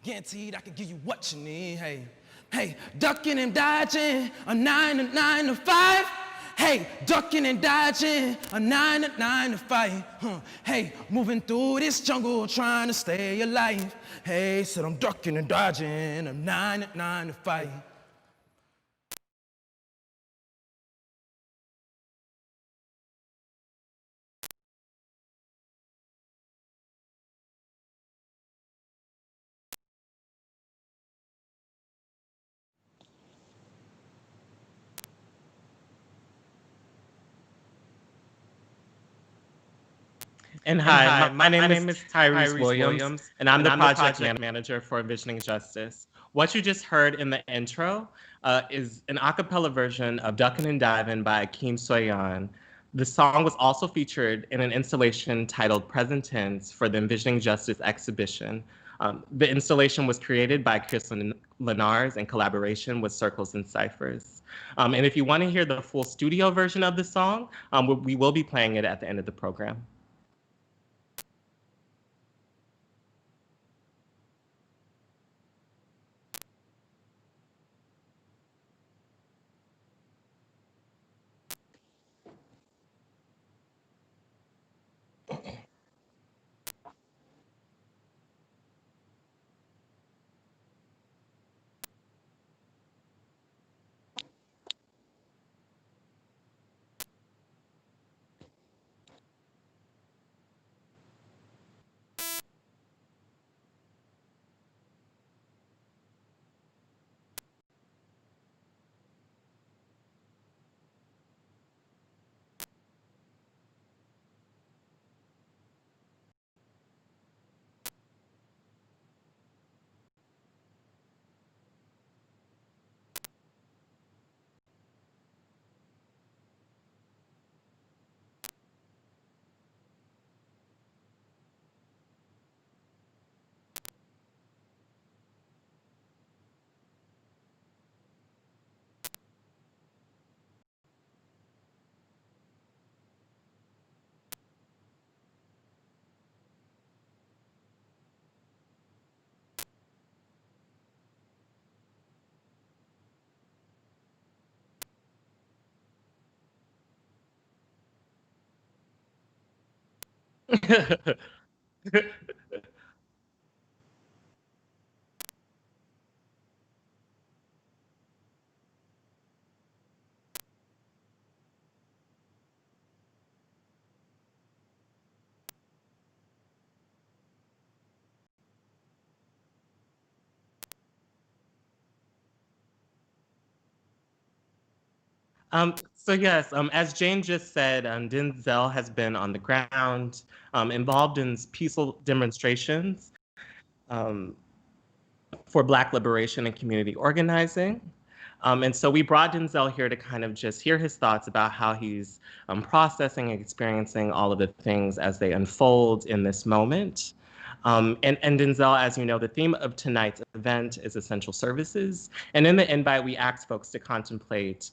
Guaranteed I can give you what you need. Hey, hey, ducking and dodging, a 9 to 9 to 5. Hey, ducking and dodging, a 9 to 9 to 5. Hey, moving through this jungle, trying to stay alive. Hey, said I'm ducking and dodging, a 9 to 9 to 5. And hi, my name is Tyrese Williams, and I'm the project manager for Envisioning Justice. What you just heard in the intro is an a cappella version of Duckin' and Divin' by Kim Soyeon. The song was also featured in an installation titled Present Tense for the Envisioning Justice exhibition. The installation was created by Chris Lenars in collaboration with Circles and Ciphers. And if you want to hear the full studio version of the song, we will be playing it at the end of the program. So yes, as Jane just said, DENZEL has been on the ground, involved in peaceful demonstrations for Black liberation and community organizing. And so we brought DENZEL here to kind of just hear his thoughts about how he's processing and experiencing all of the things as they unfold in this moment. And DENZEL, as you know, the theme of tonight's event is essential services. And in the invite, we asked folks to contemplate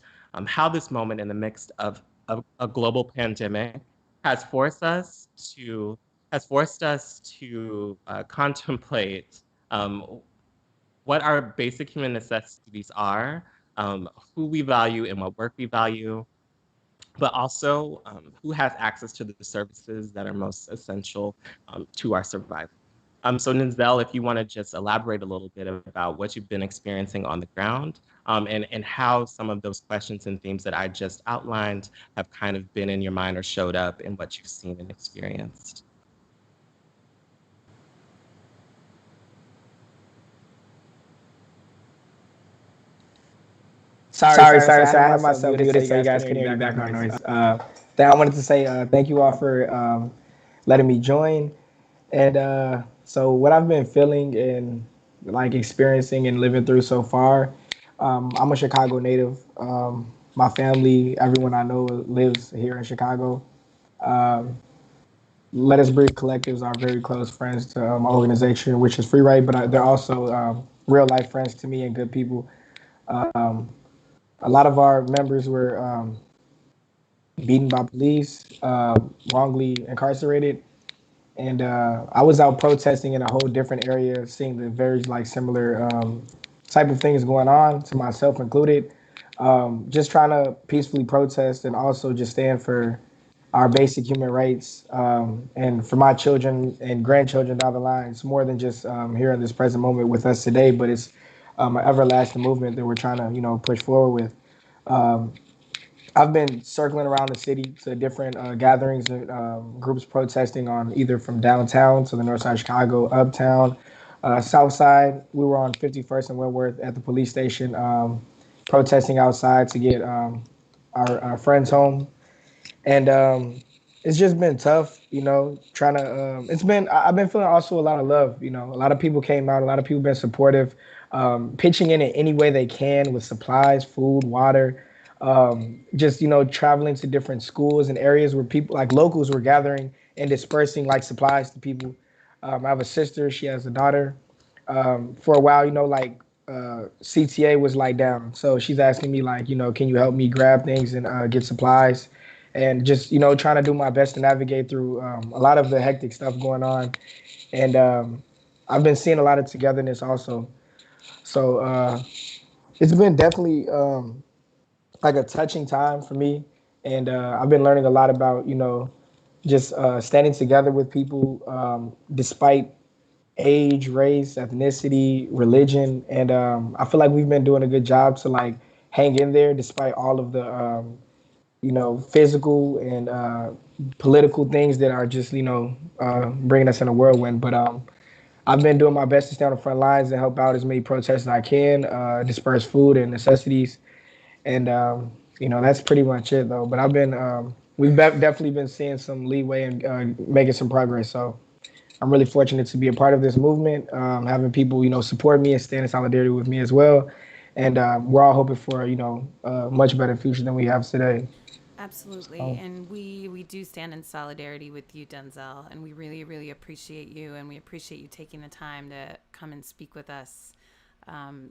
how this moment in the midst of a global pandemic has forced us to contemplate what our basic human necessities are, who we value and what work we value, but also who has access to the services that are most essential to our survival. So DENZEL, if you want to just elaborate a little bit about what you've been experiencing on the ground and how some of those questions and themes that I just outlined have kind of been in your mind or showed up in what you've seen and experienced. Sorry. I had myself muted so you guys couldn't hear any background noise. I wanted to say thank you all for letting me join. And so what I've been feeling and like experiencing and living through so far, I'm a Chicago native. My family, everyone I know lives here in Chicago. Let Us Breathe collectives are very close friends to my organization, which is Free Right, but they're also real life friends to me and good people. A lot of our members were beaten by police, wrongly incarcerated. And I was out protesting in a whole different area, seeing the very like similar type of things going on, to myself included. Just trying to peacefully protest and also just stand for our basic human rights, and for my children and grandchildren down the line. It's more than just here in this present moment with us today, but it's an everlasting movement that we're trying to, push forward with. Um, I've been circling around the city to different gatherings and groups protesting on either from downtown to the north side of Chicago, uptown, south side. We were on 51st and Wentworth at the police station, protesting outside to get our friends home. And it's just been tough, trying to, I've been feeling also a lot of love, a lot of people came out, a lot of people been supportive, pitching in any way they can with supplies, food, water, just, traveling to different schools and areas where people, like locals, were gathering and dispersing like supplies to people. I have a sister, she has a daughter. For a while, CTA was like down. So she's asking me like, can you help me grab things and get supplies? And just, trying to do my best to navigate through a lot of the hectic stuff going on. And I've been seeing a lot of togetherness also. So it's been definitely like a touching time for me. And I've been learning a lot about, just standing together with people despite age, race, ethnicity, religion. And I feel like we've been doing a good job to like hang in there despite all of the, physical and political things that are just, bringing us in a whirlwind. But I've been doing my best to stay on the front lines and help out as many protests as I can, disperse food and necessities. And, that's pretty much it though. But we've definitely been seeing some leeway and making some progress. So I'm really fortunate to be a part of this movement, having people, support me and stand in solidarity with me as well. And we're all hoping for, a much better future than we have today. Absolutely. So, And we do stand in solidarity with you, Denzel, and we really, really appreciate you, and we appreciate you taking the time to come and speak with us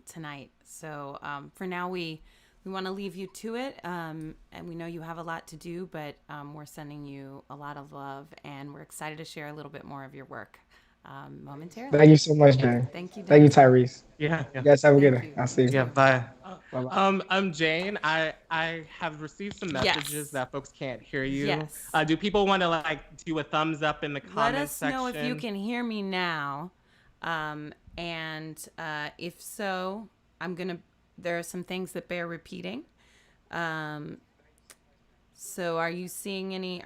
tonight. So for now, we want to leave you to it, and we know you have a lot to do, but we're sending you a lot of love, and we're excited to share a little bit more of your work momentarily. thank you so much, Jane. Thank you, Thank you, Denzel. Tyrese. Yeah, You yeah. guys have a good Thank day. you. I'll see You you. Yeah, too. bye. Bye bye. I'm Jane. I have received some messages Yes. that folks can't hear you. Yes. Do people want to like do a thumbs up in the Let comments us section? know if you can hear me now. And if so, there are some things that bear repeating. So are we seeing any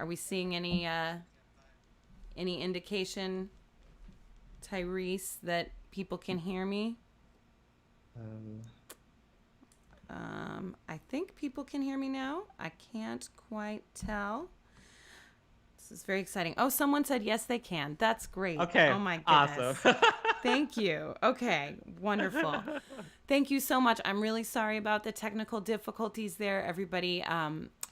indication, Tyrese, that people can hear me? I think people can hear me now. I can't quite tell. This is very exciting. Oh, someone said yes, they can. That's great. Okay. Oh my goodness. Awesome. Thank you. Okay, wonderful. Thank you so much. I'm really sorry about the technical difficulties there, everybody.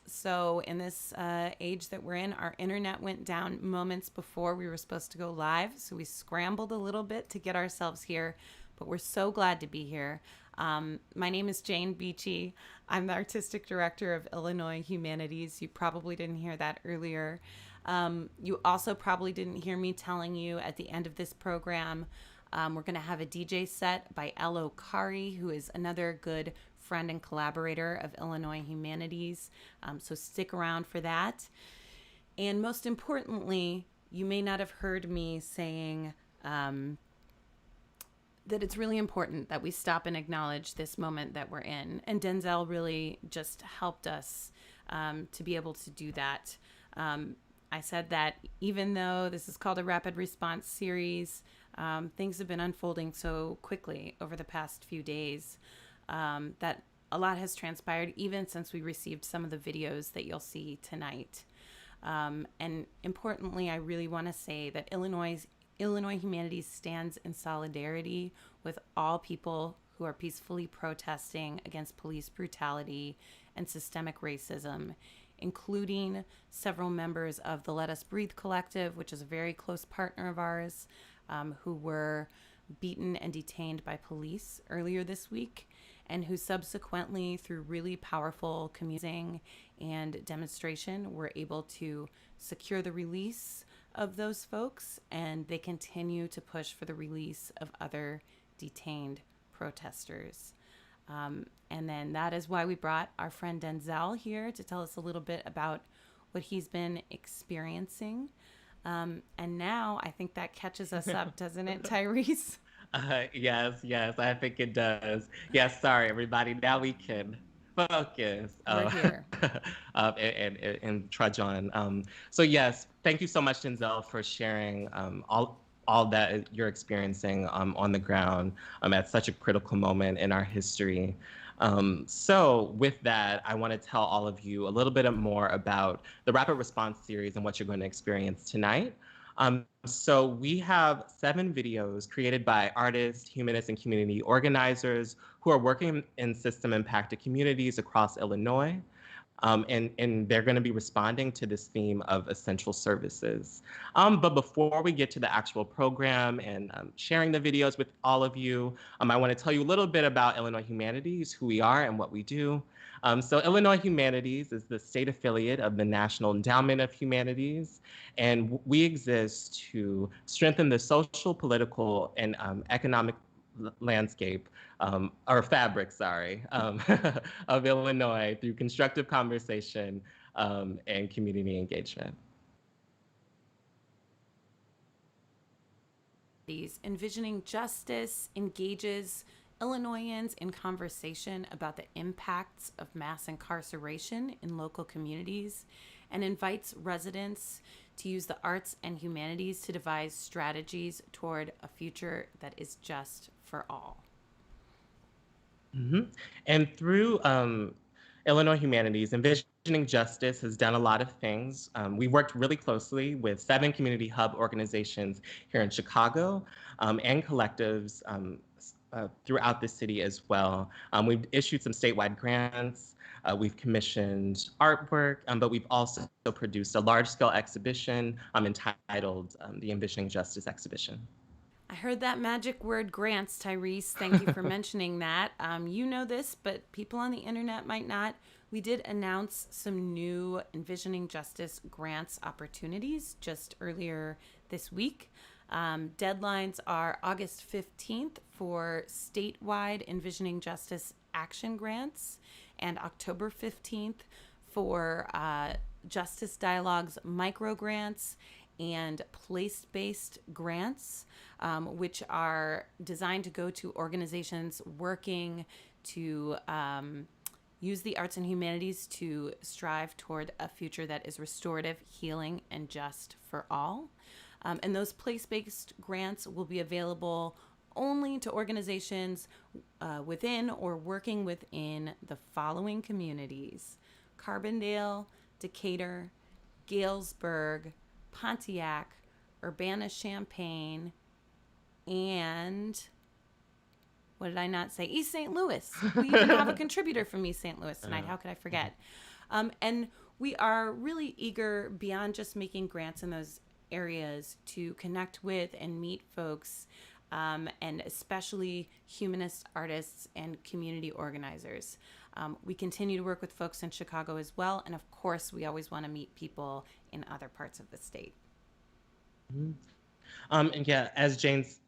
So in this age that we're in, our internet went down moments before we were supposed to go live. So we scrambled a little bit to get ourselves here, but we're so glad to be here. My name is Jane Beachy. I'm the artistic director of Illinois Humanities. You probably didn't hear that earlier. You also probably didn't hear me telling you at the end of this program, we're going to have a DJ set by L.O. Kari, who is another good friend and collaborator of Illinois Humanities. So stick around for that. And most importantly, you may not have heard me saying that it's really important that we stop and acknowledge this moment that we're in. And Denzel really just helped us to be able to do that. I said that even though this is called a rapid response series, things have been unfolding so quickly over the past few days that a lot has transpired, even since we received some of the videos that you'll see tonight. And importantly, I really want to say that Illinois Humanities stands in solidarity with all people who are peacefully protesting against police brutality and systemic racism, including several members of the Let Us Breathe Collective, which is a very close partner of ours, who were beaten and detained by police earlier this week, and who subsequently, through really powerful communication and demonstration, were able to secure the release of those folks, and they continue to push for the release of other detained protesters. And then that is why we brought our friend Denzel here to tell us a little bit about what he's been experiencing. And now I think that catches us up, doesn't it, Tyrese? Yes, I think it does. Yes, sorry, everybody. Now we can focus We're here. and trudge on. So yes, thank you so much, Denzel, for sharing all that you're experiencing on the ground at such a critical moment in our history. So with that, I want to tell all of you a little bit more about the Rapid Response Series and what you're going to experience tonight. So we have 7 videos created by artists, humanists, and community organizers who are working in system-impacted communities across Illinois. And they're going to be responding to this theme of essential services. But before we get to the actual program and sharing the videos with all of you, I want to tell you a little bit about Illinois Humanities, who we are and what we do. So Illinois Humanities is the state affiliate of the National Endowment of Humanities, and we exist to strengthen the social, political, and economic landscape, or fabric, sorry, of Illinois through constructive conversation and community engagement. Envisioning Justice engages Illinoisans in conversation about the impacts of mass incarceration in local communities and invites residents to use the arts and humanities to devise strategies toward a future that is just for all. Mm-hmm. And through Illinois Humanities, Envisioning Justice has done a lot of things. We worked really closely with 7 community hub organizations here in Chicago and collectives throughout the city as well. We've issued some statewide grants. We've commissioned artwork, but we've also produced a large-scale exhibition entitled the Envisioning Justice exhibition. I heard that magic word grants, Tyrese. Thank you for mentioning that. You know this, but people on the internet might not. We did announce some new Envisioning Justice grants opportunities just earlier this week. Deadlines are August 15th for statewide Envisioning Justice action grants and October 15th for Justice Dialogues micro grants and place-based grants, which are designed to go to organizations working to use the arts and humanities to strive toward a future that is restorative, healing, and just for all. And those place-based grants will be available only to organizations within or working within the following communities: Carbondale, Decatur, Galesburg, Pontiac, Urbana-Champaign, and what did I not say? East St. Louis. We even have a contributor from East St. Louis tonight. How could I forget? And we are really eager, beyond just making grants in those areas, to connect with and meet folks, and especially humanist artists and community organizers. We continue to work with folks in Chicago as well. And of course, we always want to meet people in other parts of the state. Mm-hmm. And yeah, as Jane's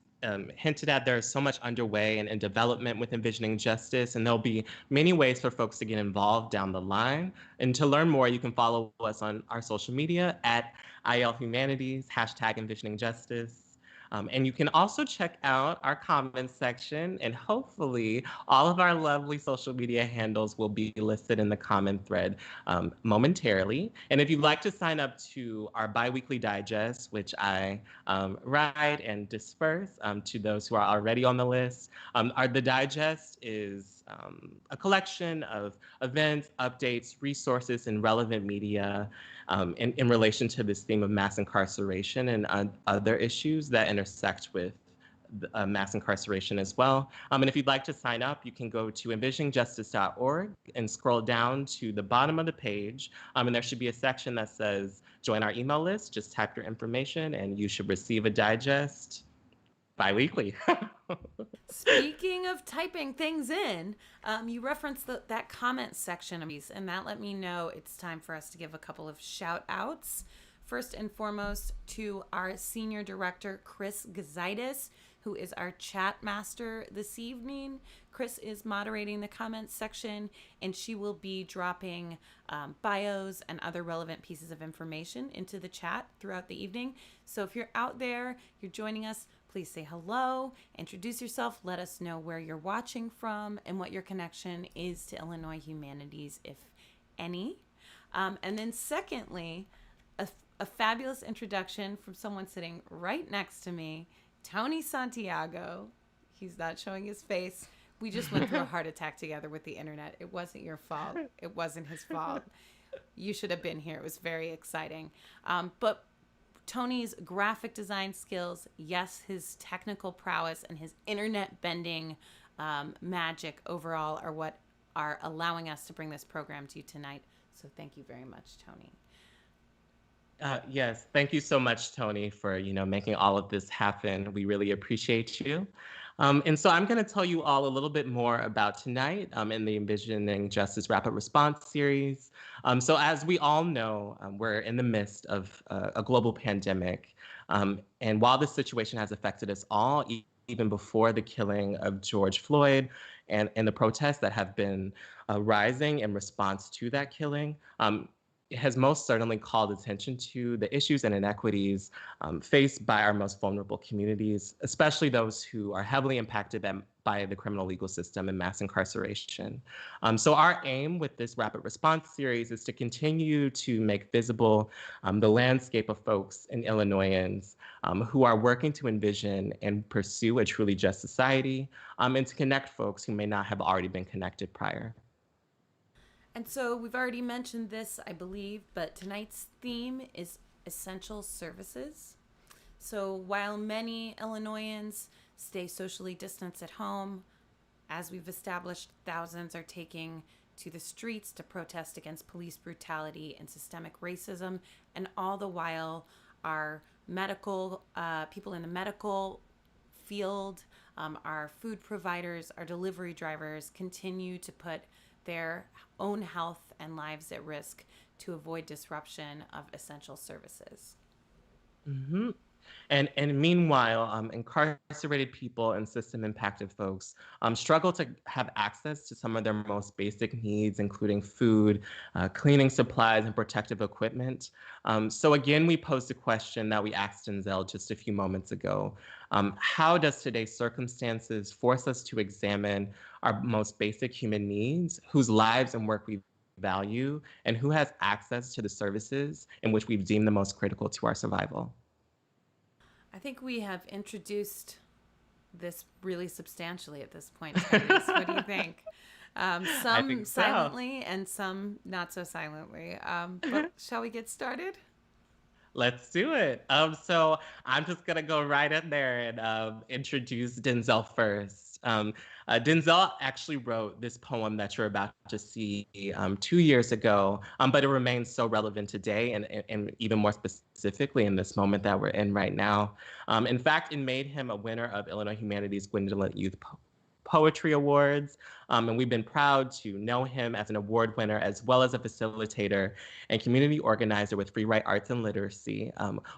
hinted at, there's so much underway and in development with Envisioning Justice, and there'll be many ways for folks to get involved down the line. And to learn more, you can follow us on our social media at IL Humanities, #Envisioning Justice. And you can also check out our comments section, and hopefully all of our lovely social media handles will be listed in the comment thread momentarily. And if you'd like to sign up to our biweekly digest, which I write and disperse to those who are already on the list, the digest is a collection of events, updates, resources, and relevant media in relation to this theme of mass incarceration and other issues that intersect with mass incarceration as well. And if you'd like to sign up, you can go to envisioningjustice.org and scroll down to the bottom of the page. And there should be a section that says join our email list. Just type your information and you should receive a digest bi-weekly. Speaking of typing things in, you referenced that comment section, and that let me know it's time for us to give a couple of shout outs. first and foremost to our Senior Director, Chris Gazaitis, who is our chat master this evening. Chris is moderating the comments section, and she will be dropping bios and other relevant pieces of information into the chat throughout the evening. So if you're out there, you're joining us, please say hello, introduce yourself, let us know where you're watching from and what your connection is to Illinois Humanities, if any. And then secondly, a fabulous introduction from someone sitting right next to me, Tony Santiago. He's not showing his face. We just went through a heart attack together with the internet. It wasn't your fault. It wasn't his fault. You should have been here. It was very exciting. But Tony's graphic design skills, yes, his technical prowess and his internet bending magic overall are what are allowing us to bring this program to you tonight. So thank you very much, Tony. Yes, thank you so much, Tony, for making all of this happen. We really appreciate you. And so I'm going to tell you all a little bit more about tonight in the Envisioning Justice Rapid Response series. So as we all know, we're in the midst of a global pandemic. And while this situation has affected us all, even before the killing of George Floyd and the protests that have been rising in response to that killing, it has most certainly called attention to the issues and inequities faced by our most vulnerable communities, especially those who are heavily impacted by the criminal legal system and mass incarceration. So our aim with this rapid response series is to continue to make visible the landscape of folks and Illinoisans who are working to envision and pursue a truly just society, and to connect folks who may not have already been connected prior. And so we've already mentioned this, I believe, but tonight's theme is essential services. So while many Illinoisans stay socially distanced at home, as we've established, thousands are taking to the streets to protest against police brutality and systemic racism, and all the while our medical, people in the medical field, our food providers, our delivery drivers continue to put their own health and lives at risk to avoid disruption of essential services. Mm-hmm. And meanwhile, incarcerated people and system-impacted folks struggle to have access to some of their most basic needs, including food, cleaning supplies, and protective equipment. So again, we posed a question that we asked DENZEL just a few moments ago. How does today's circumstances force us to examine our most basic human needs, whose lives and work we value, and who has access to the services in which we've deemed the most critical to our survival? I think we have introduced this really substantially at this point, Tyrese. What do you think? Some silently and some not so silently. But shall we get started? Let's do it. So I'm just going to go right in there and introduce DENZEL first. DENZEL actually wrote this poem that you're about to see 2 years ago, but it remains so relevant today and even more specifically in this moment that we're in right now. In fact, it made him a winner of Illinois Humanities Gwendolyn Youth Poetry Awards, and we've been proud to know him as an award winner as well as a facilitator and community organizer with Free Right Arts and Literacy,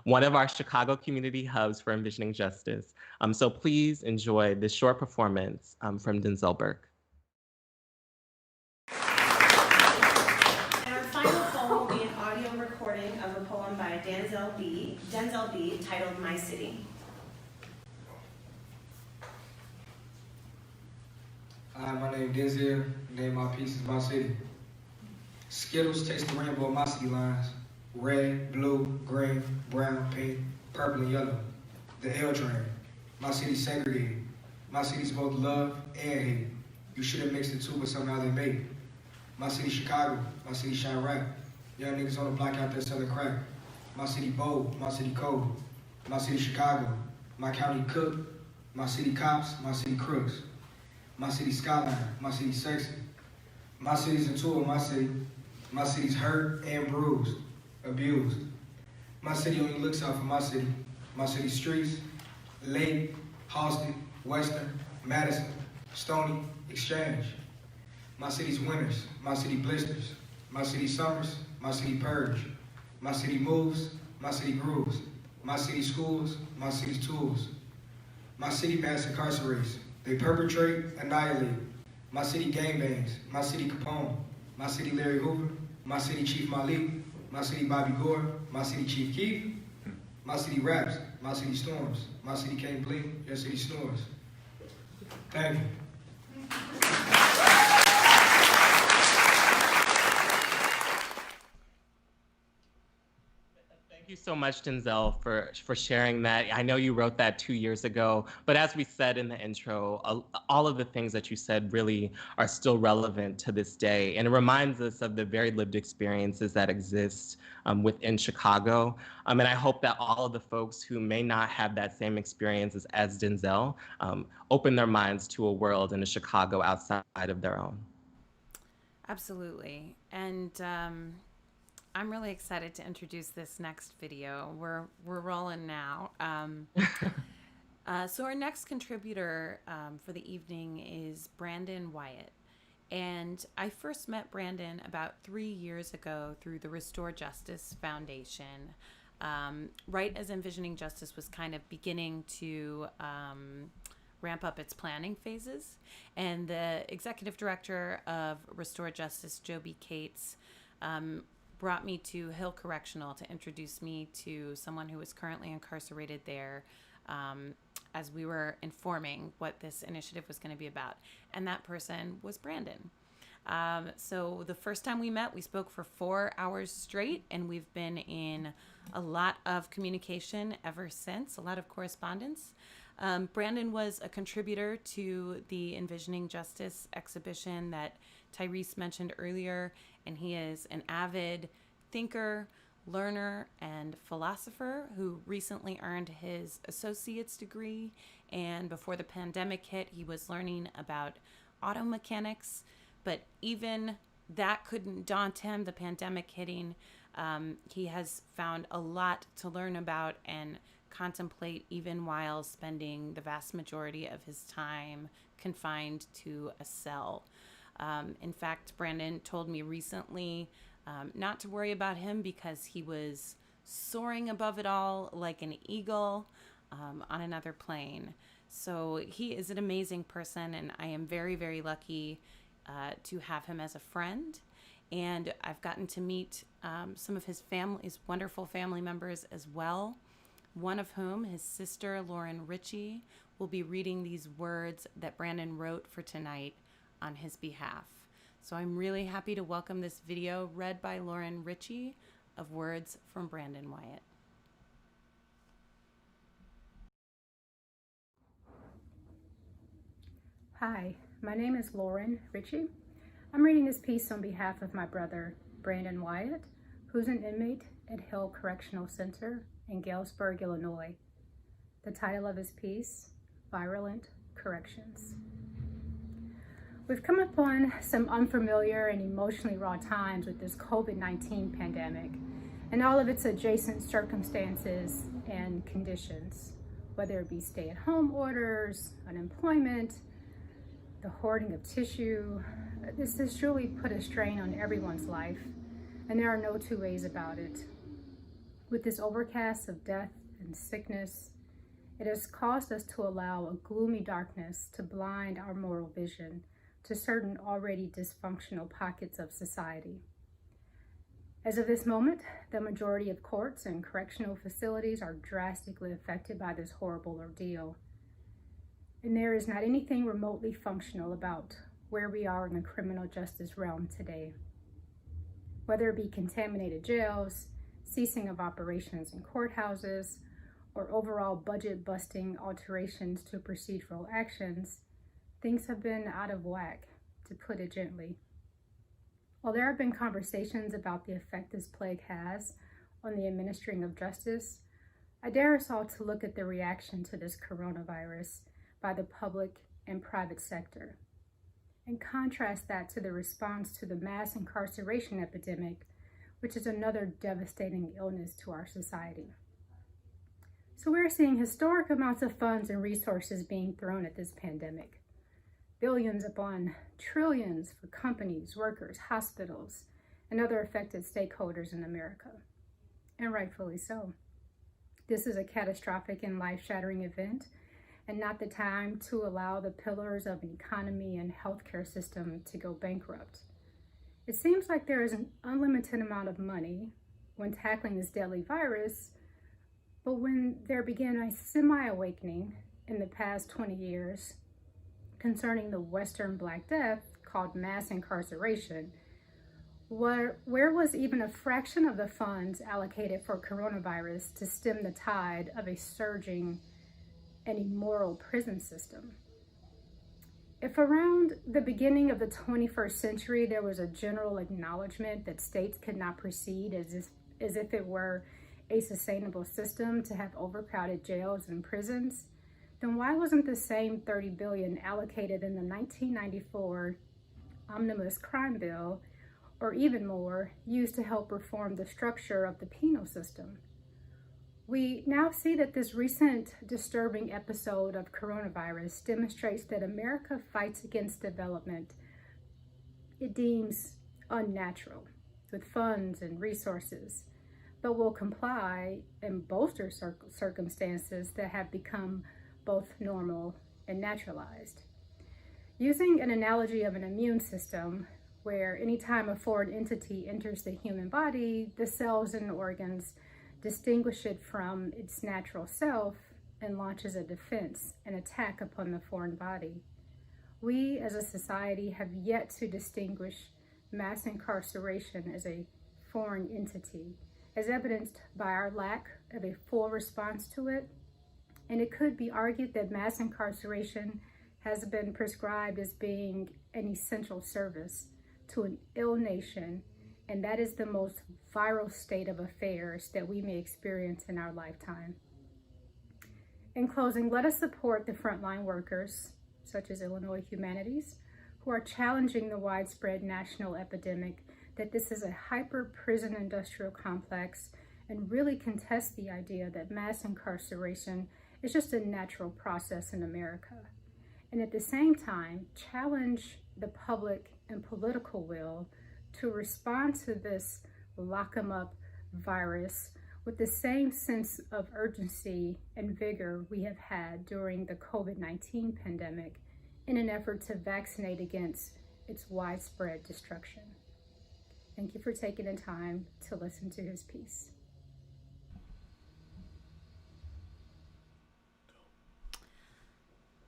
one of our Chicago community hubs for Envisioning Justice. So please enjoy this short performance from DENZEL BURKE. And our final poem will be an audio recording of a poem by DENZEL B, titled My City. Hi, my name is DENZEL. The name of my piece is My City. Skittles taste the rainbow of my city lines. Red, blue, green, brown, pink, purple, and yellow. The L train. My city's segregated. My city's both love and hate. You should have mixed the two, but somehow they made it. My city Chicago. My city shine right. Young niggas on the block out there selling crack. My city bold. My city cold. My city Chicago. My county cook. My city cops. My city crooks. My city skyline, my city sexy. My city's a tool, my city. My city's hurt and bruised, abused. My city only looks out for my city. My city streets, Lake, Halston, Western, Madison, Stony, Exchange. My city's winters, my city blisters. My city summers, my city purge. My city moves, my city grooves, my city schools, my city's tools. My city mass incarcerates, they perpetrate, annihilate. My city gangbangs, my city Capone, my city Larry Hoover, my city Chief Malik, my city Bobby Gore, my city Chief Keef, my city raps, my city storms, my city can't blink, your city snores. Thank you. Thank you so much, Denzel, for sharing that. I know you wrote that 2 years ago, but as we said in the intro, all of the things that you said really are still relevant to this day. And it reminds us of the very lived experiences that exist within Chicago. And I hope that all of the folks who may not have that same experiences as Denzel open their minds to a world in a Chicago outside of their own. Absolutely. And I'm really excited to introduce this next video. We're rolling now. So our next contributor for the evening is Brandon Wyatt. And I first met Brandon about 3 years ago through the Restore Justice Foundation, right as Envisioning Justice was kind of beginning to ramp up its planning phases. And the executive director of Restore Justice, Joby Cates, brought me to Hill Correctional to introduce me to someone who was currently incarcerated there, as we were informing what this initiative was going to be about. And that person was Brandon. So the first time we met, we spoke for 4 hours straight, and we've been in a lot of communication ever since, a lot of correspondence. Brandon was a contributor to the Envisioning Justice exhibition that Tyrese mentioned earlier, and he is an avid thinker, learner, and philosopher who recently earned his associate's degree. And before the pandemic hit, he was learning about auto mechanics, but even that couldn't daunt him, the pandemic hitting. He has found a lot to learn about and contemplate, even while spending the vast majority of his time confined to a cell. In fact, Brandon told me recently not to worry about him because he was soaring above it all like an eagle on another plane. So he is an amazing person, and I am very, very lucky to have him as a friend. And I've gotten to meet some of his wonderful family members as well, one of whom, his sister, Lauren Richie, will be reading these words that Brandon wrote for tonight on his behalf. So I'm really happy to welcome this video read by Lauren Richie of Words from Brandon Wyatt. Hi, my name is Lauren Richie. I'm reading this piece on behalf of my brother, Brandon Wyatt, who's an inmate at Hill Correctional Center in Galesburg, Illinois. The title of his piece, Virulent Corrections. We've come upon some unfamiliar and emotionally raw times with this COVID-19 pandemic and all of its adjacent circumstances and conditions, whether it be stay-at-home orders, unemployment, the hoarding of tissue. This has truly put a strain on everyone's life, and there are no two ways about it. With this overcast of death and sickness, it has caused us to allow a gloomy darkness to blind our moral vision to certain already dysfunctional pockets of society. As of this moment, the majority of courts and correctional facilities are drastically affected by this horrible ordeal. And there is not anything remotely functional about where we are in the criminal justice realm today. Whether it be contaminated jails, ceasing of operations in courthouses, or overall budget-busting alterations to procedural actions, things have been out of whack, to put it gently. While there have been conversations about the effect this plague has on the administering of justice, I dare us all to look at the reaction to this coronavirus by the public and private sector, and contrast that to the response to the mass incarceration epidemic, which is another devastating illness to our society. So we're seeing historic amounts of funds and resources being thrown at this pandemic. Billions upon trillions for companies, workers, hospitals, and other affected stakeholders in America. and rightfully so. This is a catastrophic and life-shattering event, and not the time to allow the pillars of an economy and healthcare system to go bankrupt. It seems like there is an unlimited amount of money when tackling this deadly virus, but when there began a semi-awakening in the past 20 years concerning the Western Black Death called mass incarceration, where was even a fraction of the funds allocated for coronavirus to stem the tide of a surging and immoral prison system? If around the beginning of the 21st century there was a general acknowledgement that states could not proceed as if it were a sustainable system to have overcrowded jails and prisons, then why wasn't the same $30 billion allocated in the 1994 Omnibus Crime Bill, or even more, used to help reform the structure of the penal system? We now see that this recent disturbing episode of coronavirus demonstrates that America fights against development it deems unnatural with funds and resources, but will comply and bolster circumstances that have become both normal and naturalized. Using an analogy of an immune system, where anytime a foreign entity enters the human body, the cells and organs distinguish it from its natural self and launches a defense, an attack upon the foreign body. We as a society have yet to distinguish mass incarceration as a foreign entity, as evidenced by our lack of a full response to it. And it could be argued that mass incarceration has been prescribed as being an essential service to an ill nation, and that is the most viral state of affairs that we may experience in our lifetime. In closing, let us support the frontline workers, such as Illinois Humanities, who are challenging the widespread national epidemic that this is a hyper-prison industrial complex, and really contest the idea that mass incarceration is just a natural process in America. And at the same time, challenge the public and political will to respond to this lock 'em up virus with the same sense of urgency and vigor we have had during the COVID-19 pandemic in an effort to vaccinate against its widespread destruction. Thank you for taking the time to listen to his piece.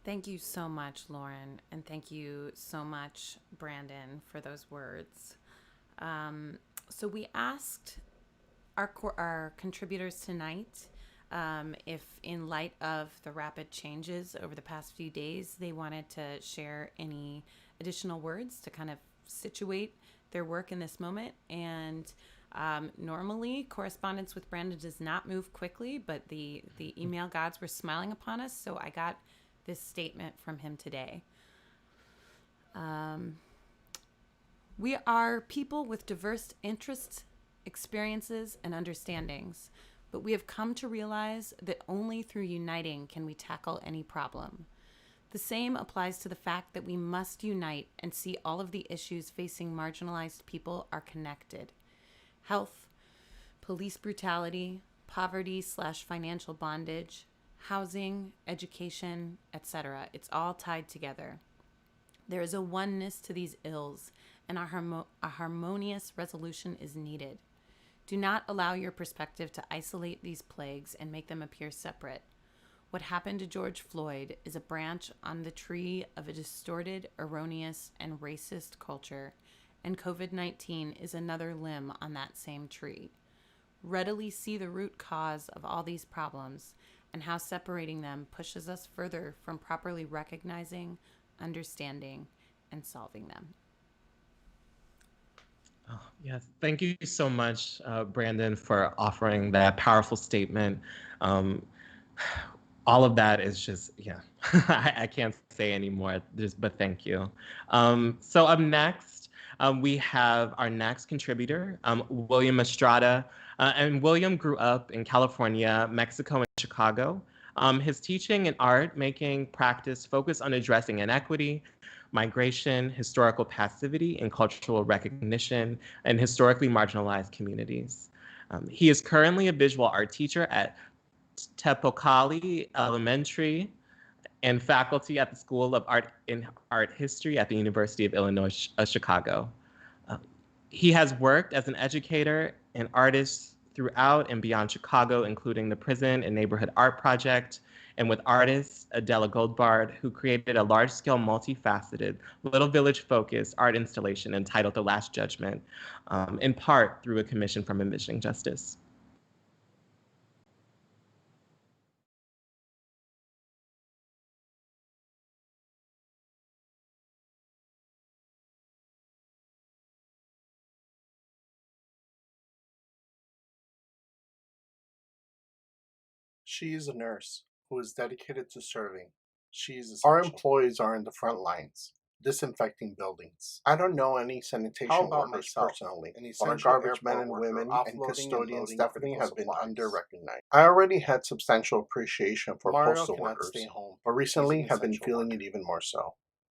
Thank you so much, Lauren, and thank you so much, Brandon, for those words. So we asked our contributors tonight if, in light of the rapid changes over the past few days, they wanted to share any additional words to kind of situate their work in this moment. And normally, correspondence with Brandon does not move quickly, but the email gods were smiling upon us, so I got this statement from him today. We are people with diverse interests, experiences, and understandings, but we have come to realize that only through uniting can we tackle any problem. The same applies to the fact that we must unite and see all of the issues facing marginalized people are connected. Health, police brutality, poverty/financial bondage, housing, education, etc. It's all tied together. There is a oneness to these ills, and a harmonious resolution is needed. Do not allow your perspective to isolate these plagues and make them appear separate. What happened to George Floyd is a branch on the tree of a distorted, erroneous, and racist culture, and COVID-19 is another limb on that same tree. Readily see the root cause of all these problems and how separating them pushes us further from properly recognizing, understanding, and solving them. Oh, yes, thank you so much, Brandon, for offering that powerful statement. All of that is just, yeah, I can't say anymore, but thank you. So up next, we have our next contributor, William Estrada. And William grew up in California, Mexico, and Chicago. His teaching and art making practice focused on addressing inequity, migration, historical passivity, and cultural recognition in historically marginalized communities. He is currently a visual art teacher at Telpochcalli Elementary and faculty at the School of Art and Art History at the University of Illinois, Chicago. He has worked as an educator and artist throughout and beyond Chicago, including the Prison and Neighborhood Art Project, and with artist Adela Goldbard, who created a large-scale, multifaceted, Little Village-focused art installation entitled The Last Judgment, in part through a commission from Envisioning Justice. She is a nurse who is dedicated to serving. She is essential. Our employees are in the front lines, disinfecting buildings. I don't know any sanitation workers personally, but our garbage men and women and custodians definitely have been under-recognized. I already had substantial appreciation for postal workers, but recently have been feeling it even more so.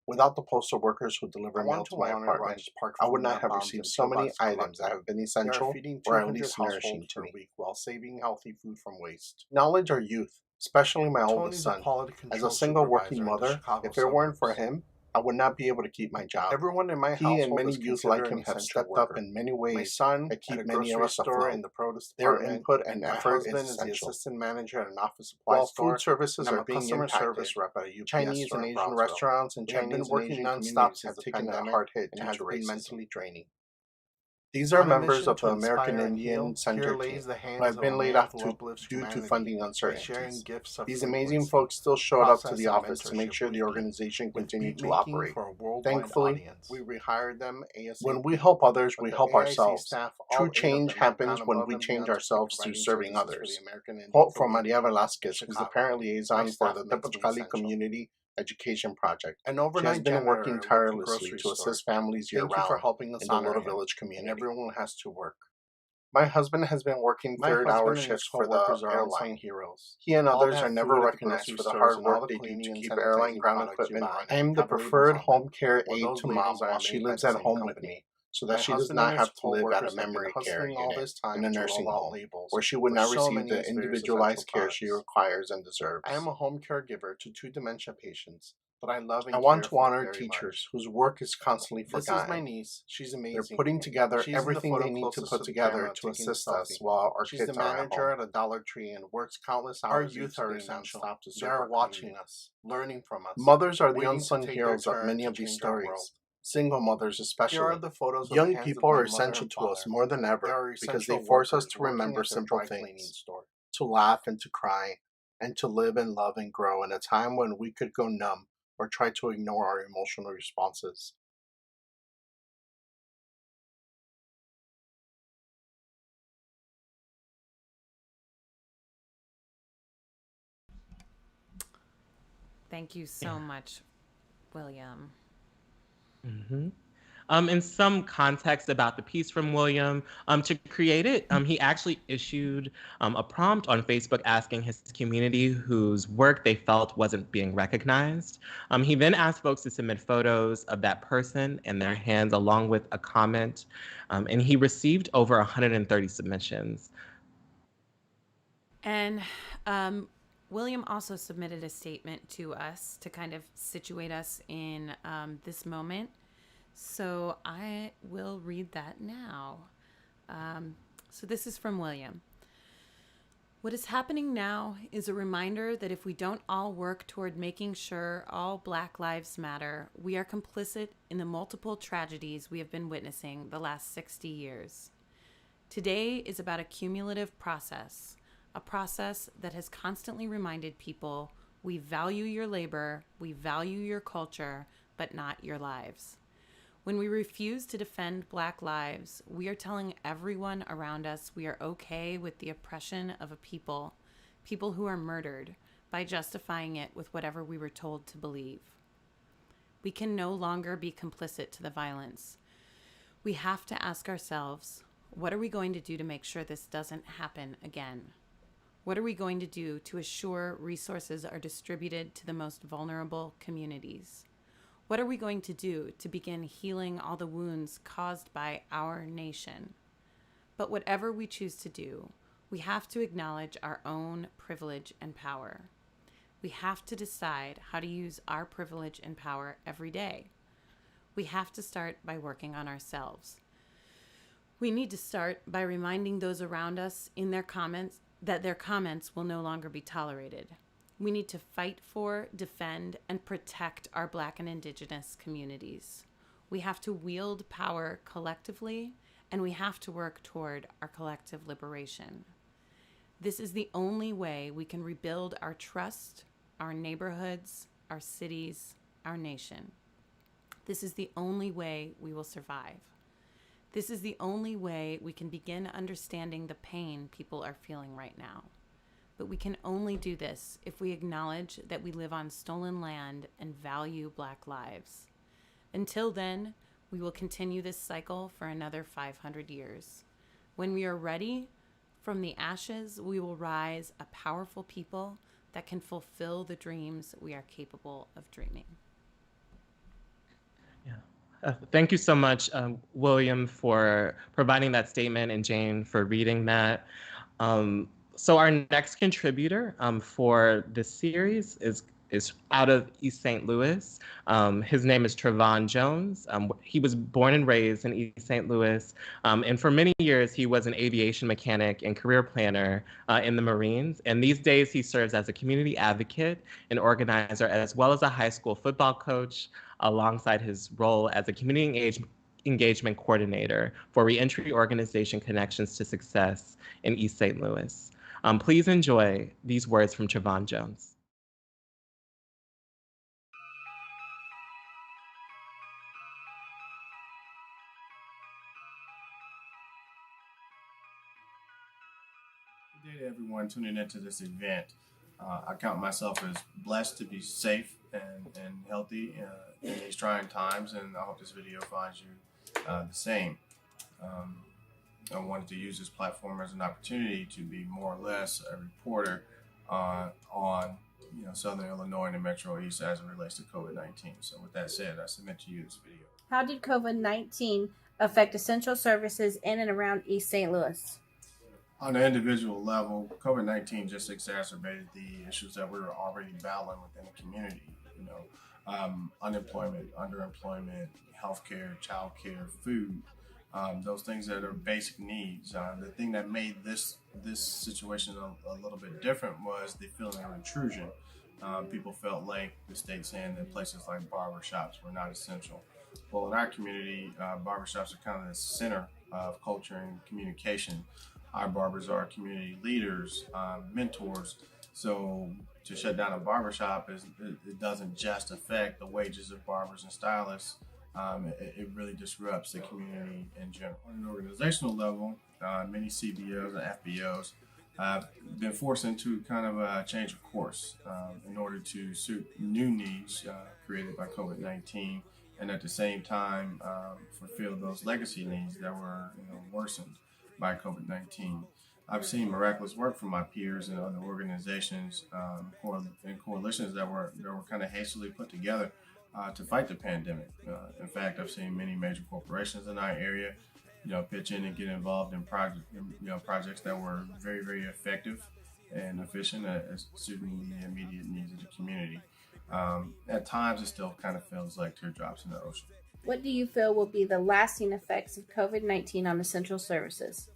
Without the postal workers who deliver mail to my apartment, I would not have received so many items that have been essential or at least nourishing to me, while saving healthy food from waste. Knowledge our youth, especially my oldest son. As a single working mother, if it weren't for him, I would not be able to keep my job. Everyone in my household and many youth like him have stepped up in many ways. My son that keep many of us afloat. In the produce department. Their input and effort is essential. The assistant manager at an office supply store. While food services are being impacted, service rep at a UPS Chinese and Asian restaurants and Chinese and Asian communities have taken a hard hit and has been mentally draining. These are members of the American Indian Center team who have been laid off due to funding uncertainties. These amazing folks still showed up to the office to make sure the organization continued to operate. Thankfully, we rehired them ASAP. When we help others, we help ourselves. True change happens when we change ourselves through serving others. Quote from Maria Velasquez, who's the parent liaison for the Telpochcalli Community Education Project. An overnight she has been working tirelessly to assist families year-round for helping us in the Little Village community. Everyone has to work. My husband has been working third-hour shifts for the airline heroes. He and others are never recognized for the hard work they do to keep airline ground equipment running. I am the preferred home care aide to Mom while she lives at home with me, so that she does not have to live at a memory care unit in a nursing home, where she would not receive the individualized care she requires and deserves. I am a home caregiver to 2 dementia patients, but I love and I want to honor teachers whose work is constantly forgotten. This is my niece. She's amazing. They're putting together everything they need to put together to assist us while our kids are at home. She's the manager at a Dollar Tree and works countless hours. Our youth are essential. They are watching us, learning from us. Mothers are the unsung heroes of many of these stories. Single mothers especially. Here are the photos. Young people are essential to us more than ever because they force us to remember simple things, to laugh and to cry, and to live and love and grow in a time when we could go numb or try to ignore our emotional responses. Thank you so much, William. Mm-hmm. In some context about the piece from William, to create it, he actually issued a prompt on Facebook asking his community whose work they felt wasn't being recognized. He then asked folks to submit photos of that person and their hands along with a comment, and he received over 130 submissions. And William also submitted a statement to us to kind of situate us in this moment. So I will read that now. So this is from William. What is happening now is a reminder that if we don't all work toward making sure all Black lives matter, we are complicit in the multiple tragedies we have been witnessing the last 60 years. Today is about a cumulative process, a process that has constantly reminded people we value your labor, we value your culture, but not your lives. When we refuse to defend Black lives, we are telling everyone around us we are okay with the oppression of a people who are murdered, by justifying it with whatever we were told to believe. We can no longer be complicit to the violence. We have to ask ourselves, what are we going to do to make sure this doesn't happen again? What are we going to do to assure resources are distributed to the most vulnerable communities? What are we going to do to begin healing all the wounds caused by our nation? But whatever we choose to do, we have to acknowledge our own privilege and power. We have to decide how to use our privilege and power every day. We have to start by working on ourselves. We need to start by reminding those around us in their comments that their comments will no longer be tolerated. We need to fight for, defend, and protect our Black and Indigenous communities. We have to wield power collectively, and we have to work toward our collective liberation. This is the only way we can rebuild our trust, our neighborhoods, our cities, our nation. This is the only way we will survive. This is the only way we can begin understanding the pain people are feeling right now. But we can only do this if we acknowledge that we live on stolen land and value Black lives. Until then, we will continue this cycle for another 500 years. When we are ready, from the ashes, we will rise a powerful people that can fulfill the dreams we are capable of dreaming. Thank you so much, William, for providing that statement, and Jane for reading that. So our next contributor for this series is out of East St. Louis. His name is TRAVONN Jones. He was born and raised in East St. Louis, and for many years he was an aviation mechanic and career planner in the Marines. And these days he serves as a community advocate and organizer, as well as a high school football coach, alongside his role as a community engagement coordinator for reentry organization Connections to Success in East St. Louis. Please enjoy these words from TRAVONN Jones. Good day to everyone tuning into this event. I count myself as blessed to be safe and healthy in these trying times, and I hope this video finds you the same. I wanted to use this platform as an opportunity to be more or less a reporter on Southern Illinois and the Metro East as it relates to COVID-19. So with that said, I submit to you this video. How did COVID-19 affect essential services in and around East St. Louis? On an individual level, COVID-19 just exacerbated the issues that we were already battling within the community. Unemployment, underemployment, healthcare, childcare, food, those things that are basic needs. The thing that made this situation a little bit different was the feeling of intrusion. People felt like the state saying that places like barbershops were not essential. Well, in our community, barbershops are kind of the center of culture and communication. Our barbers are community leaders, mentors. So to shut down a barbershop, it doesn't just affect the wages of barbers and stylists. It really disrupts the community in general. On an organizational level, many CBOs and FBOs have been forced into kind of a change of course in order to suit new needs created by COVID-19, and at the same time fulfill those legacy needs that were worsened by COVID-19. I've seen miraculous work from my peers and other organizations and coalitions that were kind of hastily put together to fight the pandemic. In fact, I've seen many major corporations in our area, pitch in and get involved in projects that were very, very effective and efficient at suiting the immediate needs of the community. At times, it still kind of feels like teardrops in the ocean. What do you feel will be the lasting effects of COVID-19 on essential services?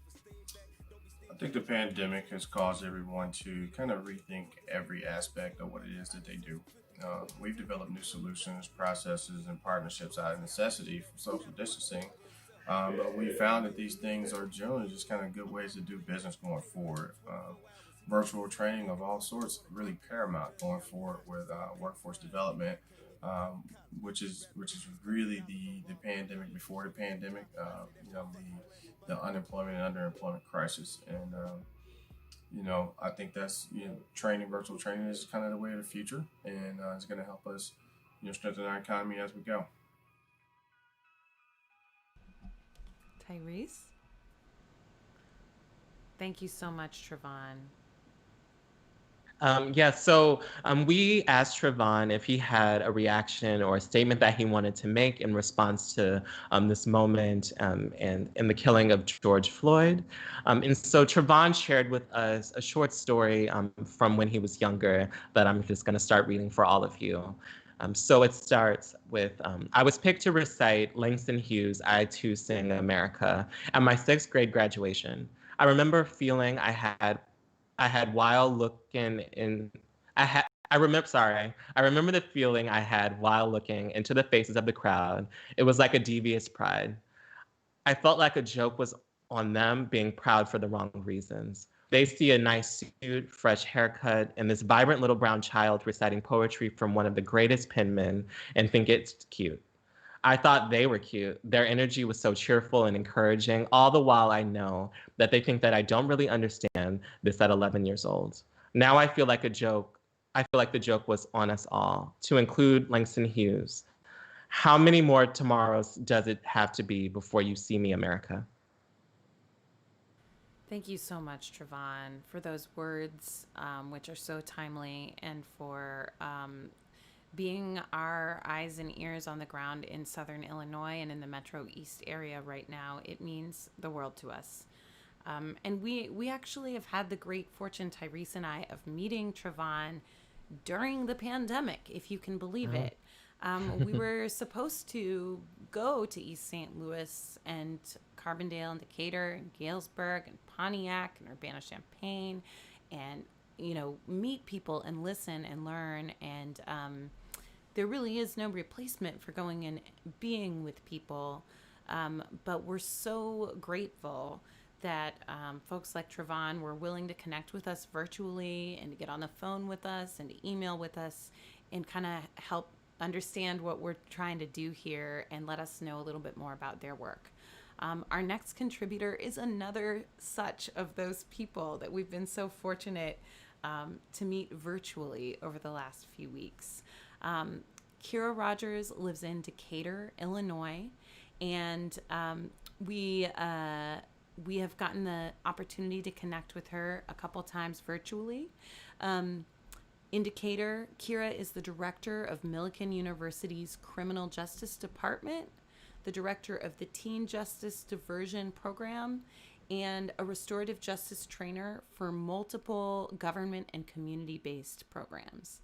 I think the pandemic has caused everyone to kind of rethink every aspect of what it is that they do. We've developed new solutions, processes, and partnerships out of necessity for social distancing, but we found that these things are generally just kind of good ways to do business going forward. Virtual training of all sorts really paramount going forward with workforce development, which is really the pandemic before the pandemic, the unemployment and underemployment crisis. And I think that's virtual training is kind of the way of the future, and it's going to help us strengthen our economy as we go. Tyrese? Thank you so much, TRAVONN. We asked TRAVONN if he had a reaction or a statement that he wanted to make in response to this moment and the killing of George Floyd. And so TRAVONN shared with us a short story from when he was younger that I'm just going to start reading for all of you. So it starts with, I was picked to recite Langston Hughes' I Too Sing America at my 6th grade graduation. I remember feeling I had while looking in, I remember the feeling I had while looking into the faces of the crowd. It was like a devious pride. I felt like a joke was on them being proud for the wrong reasons. They see a nice suit, fresh haircut, and this vibrant little brown child reciting poetry from one of the greatest penmen and think it's cute. I thought they were cute. Their energy was so cheerful and encouraging, all the while I know that they think that I don't really understand this at 11 years old. Now I feel like the joke was on us all, to include Langston Hughes. How many more tomorrows does it have to be before you see me, America? Thank you so much, TRAVONN, for those words, which are so timely, and for being our eyes and ears on the ground in Southern Illinois and in the Metro East area right now. It means the world to us. And we actually have had the great fortune, Tyrese and I, of meeting TRAVONN during the pandemic, if you can believe it. We were supposed to go to East St. Louis and Carbondale and Decatur and Galesburg and Pontiac and Urbana-Champaign and, meet people and listen and learn. And there really is no replacement for going and being with people. But we're so grateful that folks like TRAVONN were willing to connect with us virtually and to get on the phone with us and to email with us and kind of help understand what we're trying to do here and let us know a little bit more about their work. Our next contributor is another such of those people that we've been so fortunate to meet virtually over the last few weeks. KEYRIA RODGERS lives in Decatur, Illinois, and we have gotten the opportunity to connect with her a couple times virtually. In Decatur, KEYRIA is the director of Millikin University's Criminal Justice Department, the director of the Teen Justice Diversion Program, and a restorative justice trainer for multiple government and community-based programs.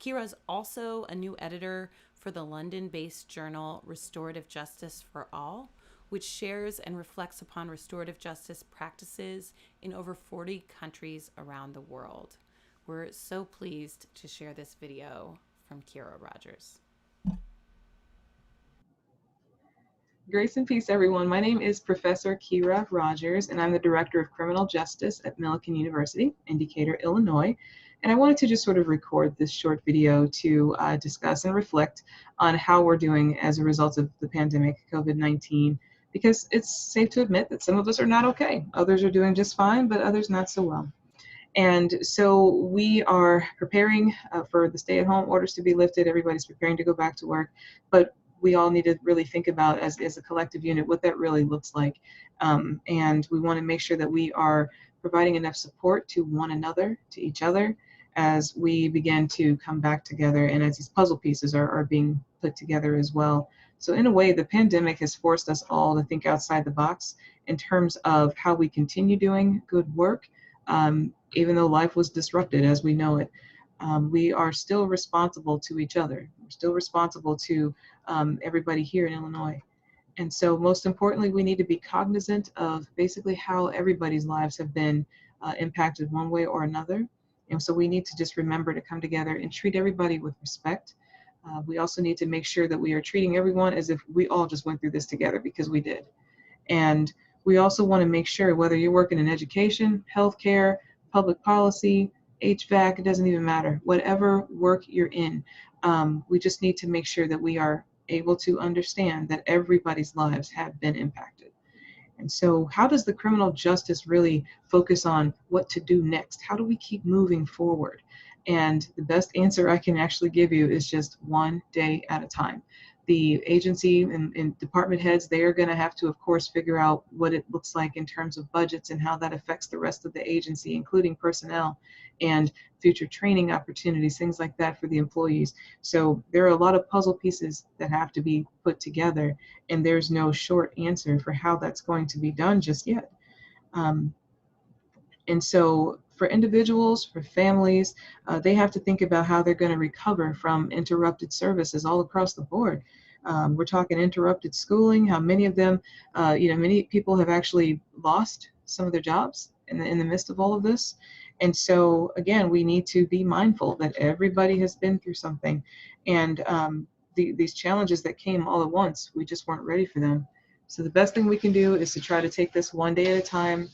KEYRIA is also a new editor for the London-based journal Restorative Justice for All, which shares and reflects upon restorative justice practices in over 40 countries around the world. We're so pleased to share this video from KEYRIA RODGERS. Grace and peace, everyone. My name is Professor KEYRIA RODGERS, and I'm the Director of Criminal Justice at Millikin University in Decatur, Illinois. And I wanted to just sort of record this short video to discuss and reflect on how we're doing as a result of the pandemic, COVID-19, because it's safe to admit that some of us are not okay. Others are doing just fine, but others not so well. And so we are preparing for the stay-at-home orders to be lifted. Everybody's preparing to go back to work, but we all need to really think about as a collective unit what that really looks like. And we want to make sure that we are providing enough support to one another, to each other, as we begin to come back together and as these puzzle pieces are being put together as well. So in a way, the pandemic has forced us all to think outside the box in terms of how we continue doing good work, even though life was disrupted as we know it. We are still responsible to each other. We're still responsible to everybody here in Illinois. And so most importantly, we need to be cognizant of basically how everybody's lives have been impacted one way or another. And so we need to just remember to come together and treat everybody with respect. We also need to make sure that we are treating everyone as if we all just went through this together, because we did. And we also want to make sure, whether you're working in education, healthcare, public policy, HVAC, it doesn't even matter. Whatever work you're in, we just need to make sure that we are able to understand that everybody's lives have been impacted. And so how does the criminal justice really focus on what to do next? How do we keep moving forward? And the best answer I can actually give you is just one day at a time. the agency and department heads, they are going to have to, of course, figure out what it looks like in terms of budgets and how that affects the rest of the agency, including personnel and future training opportunities, things like that for the employees. So there are a lot of puzzle pieces that have to be put together, and there's no short answer for how that's going to be done just yet. And so for individuals, for families, they have to think about how they're going to recover from interrupted services all across the board. We're talking interrupted schooling, how many of them, many people have actually lost some of their jobs in the midst of all of this. And so, again, we need to be mindful that everybody has been through something. And these challenges that came all at once, we just weren't ready for them. So the best thing we can do is to try to take this one day at a time.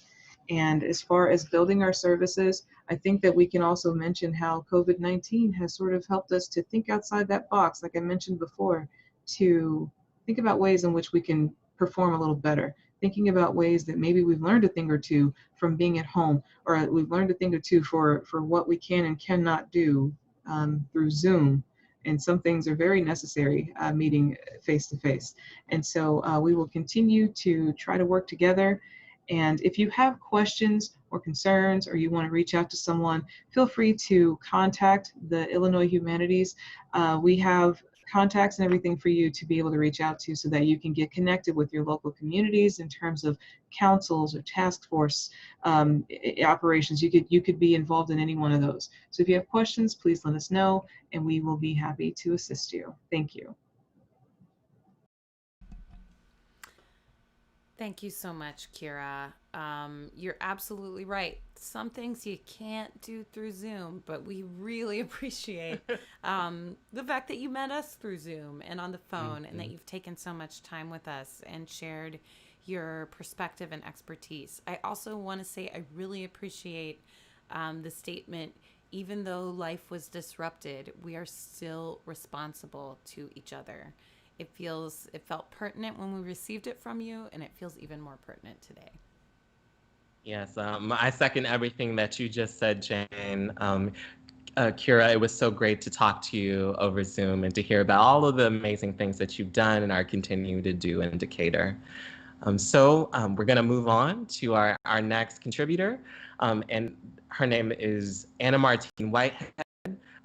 And as far as building our services, I think that we can also mention how COVID-19 has sort of helped us to think outside that box, like I mentioned before, to think about ways in which we can perform a little better, thinking about ways that maybe we've learned a thing or two from being at home, or we've learned a thing or two for what we can and cannot do through Zoom. And some things are very necessary, meeting face to face. And so we will continue to try to work together. And if you have questions or concerns, or you want to reach out to someone, feel free to contact the Illinois Humanities. We have contacts and everything for you to be able to reach out to, so that you can get connected with your local communities in terms of councils or task force operations. You could be involved in any one of those. So if you have questions, please let us know, and we will be happy to assist you. Thank you. Thank you so much, Kira. You're absolutely right. Some things you can't do through Zoom, but we really appreciate the fact that you met us through Zoom and on the phone, and that you've taken so much time with us and shared your perspective and expertise. I also want to say I really appreciate the statement, even though life was disrupted, we are still responsible to each other. It felt pertinent when we received it from you, and it feels even more pertinent today. Yes, I second everything that you just said, Jane. Kira, it was so great to talk to you over Zoom and to hear about all of the amazing things that you've done and are continuing to do in Decatur. So we're going to move on to our next contributor, and her name is MARTINE WHITEHEAD.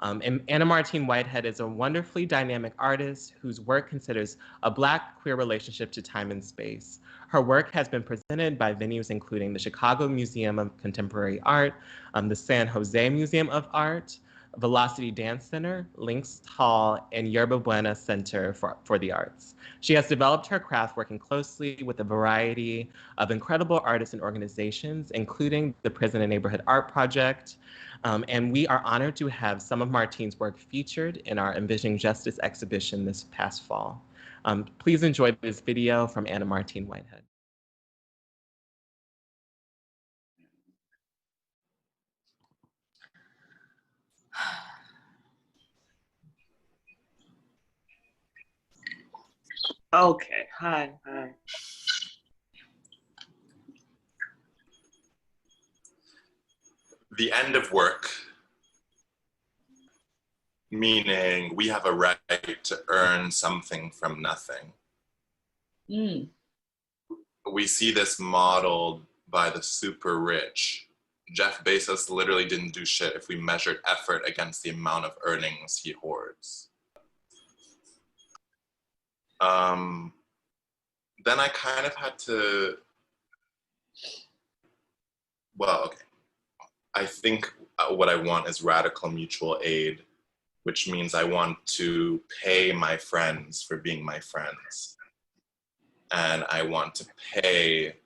And MARTINE WHITEHEAD is a wonderfully dynamic artist whose work considers a Black queer relationship to time and space. Her work has been presented by venues including the Chicago Museum of Contemporary Art, the San Jose Museum of Art, Velocity Dance Center, Links Hall, and Yerba Buena Center for the Arts. She has developed her craft working closely with a variety of incredible artists and organizations, including the Prison and Neighborhood Art Project. And we are honored to have some of Martine's work featured in our Envisioning Justice exhibition this past fall. Please enjoy this video from MARTINE WHITEHEAD. Okay, hi. The end of work, meaning we have a right to earn something from nothing. We see this modeled by the super rich. Jeff Bezos literally didn't do shit if we measured effort against the amount of earnings he hoards. Then I kind of had to, well, okay. I think what I want is radical mutual aid, which means I want to pay my friends for being my friends. And I want to pay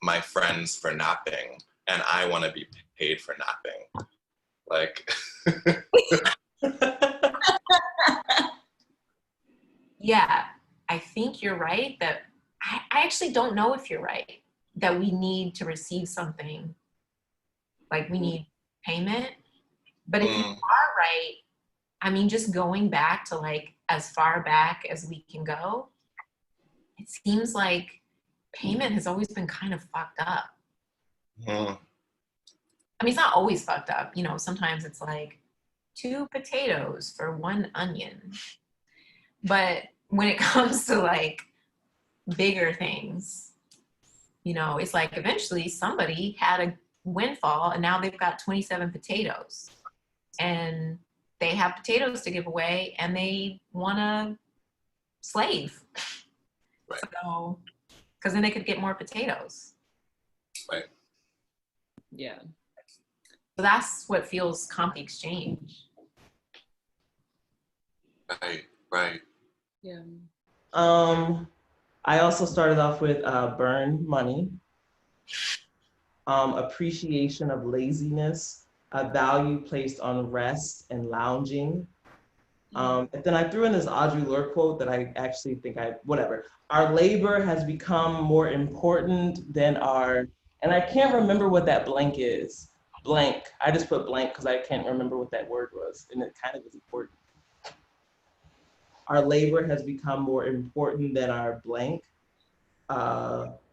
my friends for napping, and I want to be paid for napping. Like, yeah, I think you're right that I actually don't know if you're right, that we need to receive something. Like we need payment. But if you are right, I mean, just going back to like as far back as we can go, it seems like payment has always been kind of fucked up. I mean, it's not always fucked up. You know, sometimes it's like 2 potatoes for 1 onion. But when it comes to like bigger things, you know, it's like eventually somebody had a windfall and now they've got 27 potatoes and they have potatoes to give away and they want to slave. Right. So, because then they could get more potatoes. Right. Yeah. So that's what fuels comp exchange. Right, right. Yeah. I also started off with burn money, appreciation of laziness, a value placed on rest and lounging. And then I threw in this Audre Lorde quote that I actually think whatever. Our labor has become more important than our, and I can't remember what that blank is. Blank. I just put blank because I can't remember what that word was, and it kind of is important. Our labor has become more important than our blank.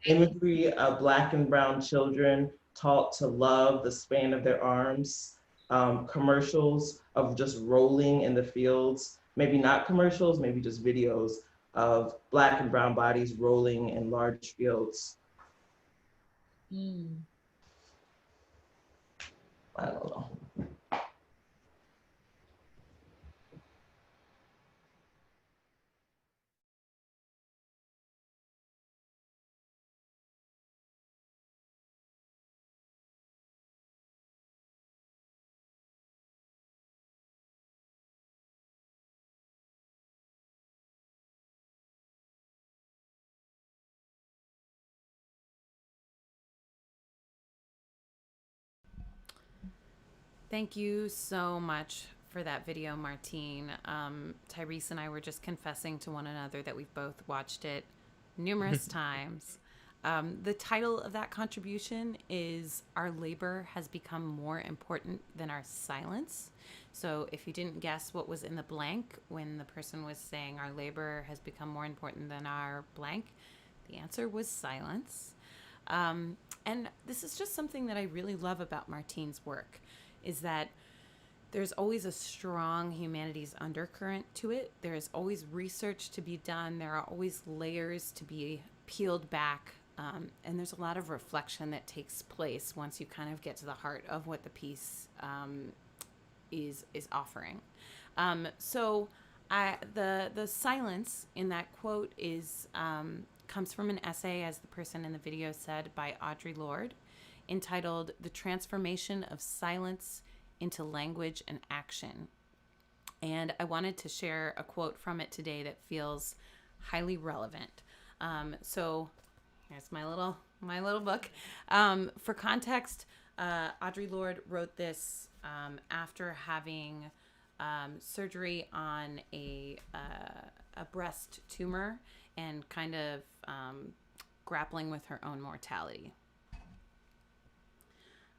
Imagery of Black and brown children taught to love the span of their arms. Commercials of just rolling in the fields, maybe not commercials, maybe just videos of Black and brown bodies rolling in large fields. I don't know. Thank you so much for that video, Martine. Tyrese and I were just confessing to one another that we've both watched it numerous times. The title of that contribution is Our Labor Has Become More Important Than Our Silence. So if you didn't guess what was in the blank when the person was saying our labor has become more important than our blank, the answer was silence. And this is just something that I really love about Martine's work, is that there's always a strong humanities undercurrent to it. There is always research to be done. There are always layers to be peeled back. And there's a lot of reflection that takes place once you kind of get to the heart of what the piece is offering. So the silence in that quote is comes from an essay, as the person in the video said, by Audre Lorde, entitled The Transformation of Silence into Language and Action. And I wanted to share a quote from it today that feels highly relevant. So here's my little book. For context, Audre Lorde wrote this after having surgery on a breast tumor and kind of grappling with her own mortality.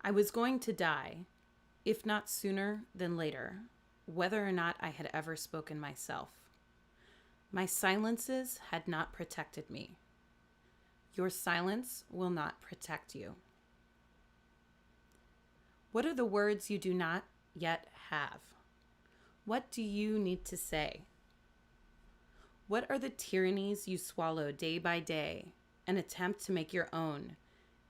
I was going to die, if not sooner than later, whether or not I had ever spoken myself. My silences had not protected me. Your silence will not protect you. What are the words you do not yet have? What do you need to say? What are the tyrannies you swallow day by day and attempt to make your own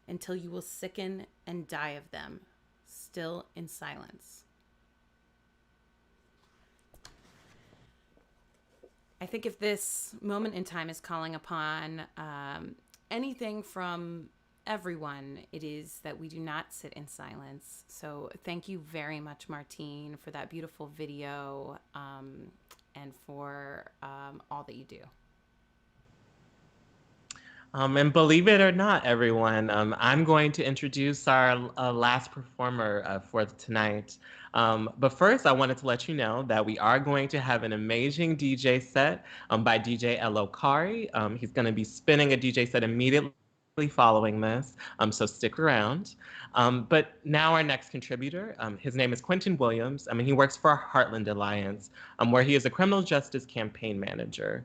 until you will sicken and die of them, still in silence? I think if this moment in time is calling upon anything from everyone, it is that we do not sit in silence. So thank you very much, Martine, for that beautiful video and for all that you do. And believe it or not, everyone, I'm going to introduce our last performer for tonight. But first, I wanted to let you know that we are going to have an amazing DJ set by DJ Kari. He's going to be spinning a DJ set immediately following this, so stick around. But now our next contributor, his name is Quintin Williams. He works for Heartland Alliance, where he is a criminal justice campaign manager.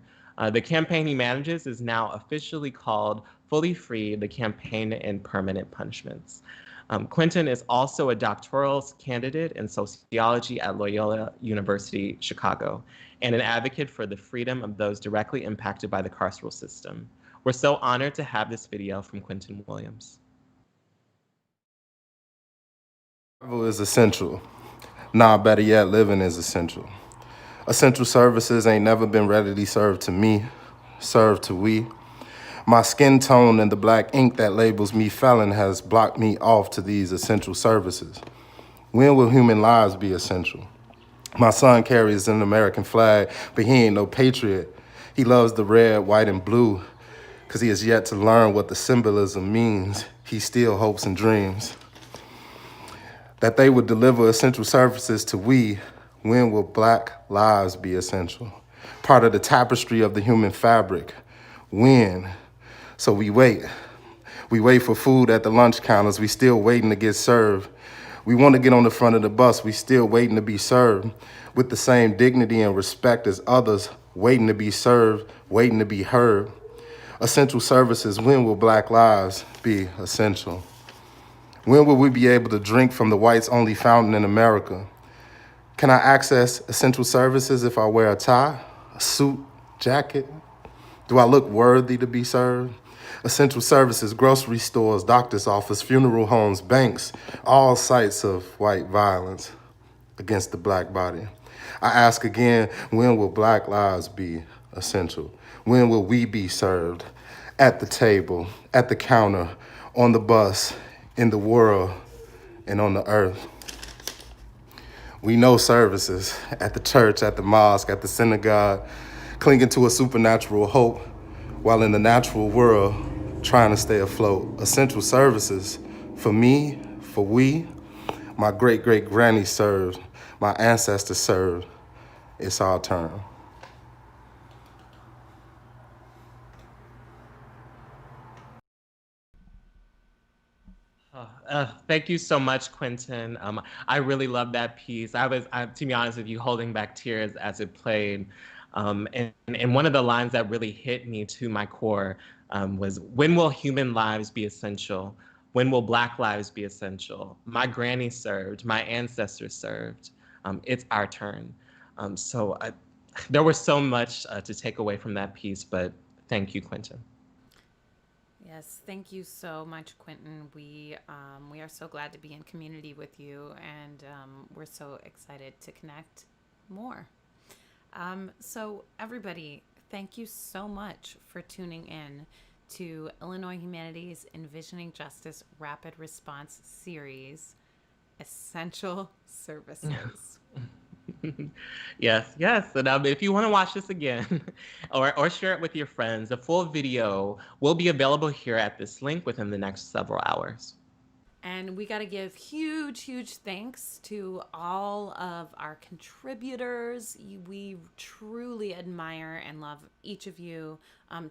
The campaign he manages is now officially called Fully Free, the Campaign to End Permanent Punishments. Quintin is also a doctoral candidate in sociology at Loyola University, Chicago, and an advocate for the freedom of those directly impacted by the carceral system. We're so honored to have this video from Quintin Williams. Survival is essential. Nah, better yet, living is essential. Essential services ain't never been readily served to me, served to we. My skin tone and the black ink that labels me felon has blocked me off to these essential services. When will human lives be essential? My son carries an American flag, but he ain't no patriot. He loves the red, white, and blue, because he has yet to learn what the symbolism means. He still hopes and dreams that they would deliver essential services to we. When will black lives be essential? Part of the tapestry of the human fabric. When? So we wait. We wait for food at the lunch counters. We still waiting to get served. We want to get on the front of the bus. We still waiting to be served with the same dignity and respect as others, waiting to be served, waiting to be heard. Essential services, when will black lives be essential? When will we be able to drink from the whites only fountain in America? Can I access essential services if I wear a tie, a suit, jacket? Do I look worthy to be served? Essential services, grocery stores, doctor's office, funeral homes, banks, all sites of white violence against the black body. I ask again, when will black lives be essential? When will we be served at the table, at the counter, on the bus, in the world, and on the earth? We know services at the church, at the mosque, at the synagogue, clinging to a supernatural hope while in the natural world trying to stay afloat. Essential services for me, for we, my great-great-granny served, my ancestors served. It's our turn. Thank you so much, Quintin. I really love that piece. I was, to be honest with you, holding back tears as it played. And one of the lines that really hit me to my core was, when will human lives be essential? When will black lives be essential? My granny served, my ancestors served. It's our turn. There was so much to take away from that piece, but thank you, Quintin. Yes, thank you so much, Quintin. We are so glad to be in community with you, and we're so excited to connect more. So everybody, thank you so much for tuning in to Illinois Humanities Envisioning Justice Rapid Response Series, Essential Services. Yes, yes. And if you want to watch this again or share it with your friends, the full video will be available here at this link within the next several hours. And we got to give huge thanks to all of our contributors. We truly admire and love each of you.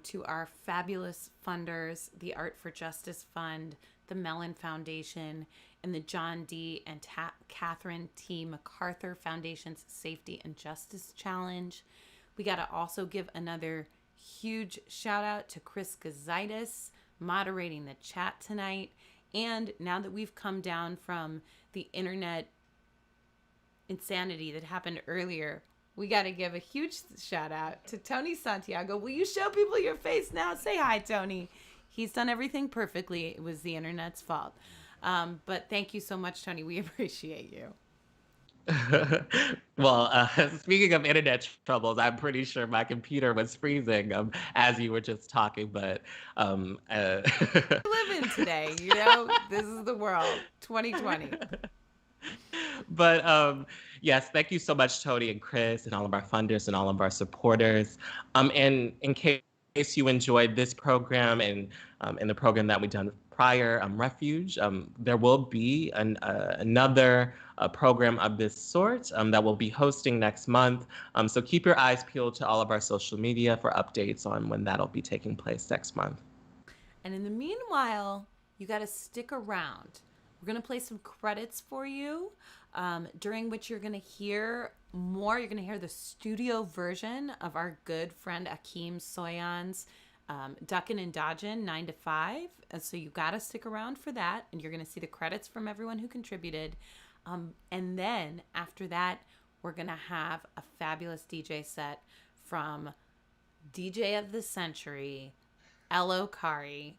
To our fabulous funders, the Art for Justice Fund, the Mellon Foundation, and the John D. and Catherine T. MacArthur Foundation's Safety and Justice Challenge. We got to also give another huge shout out to Chris Gazaitis moderating the chat tonight. And now that we've come down from the internet insanity that happened earlier, we got to give a huge shout out to Tony Santiago. Will you show people your face now? Say hi, Tony. He's done everything perfectly. It was the internet's fault. But thank you so much, Tony. We appreciate you. Well, speaking of internet troubles, I'm pretty sure my computer was freezing as you were just talking, but We live in today, you know, this is the world, 2020. But yes, thank you so much, Tony and Chris and all of our funders and all of our supporters. And in case you enjoyed this program and the program that we've done prior, Refuge, there will be another program of this sort that we'll be hosting next month. So keep your eyes peeled to all of our social media for updates on when that'll be taking place next month. And in the meanwhile, you got to stick around. We're going to play some credits for you, during which you're going to hear more. You're going to hear the studio version of our good friend Akeem Soyan's Ducking and Dodging 9 to 5. So you got to stick around for that, and you're going to see the credits from everyone who contributed. And then after that, we're going to have a fabulous DJ set from DJ of the Century, Elo Kari.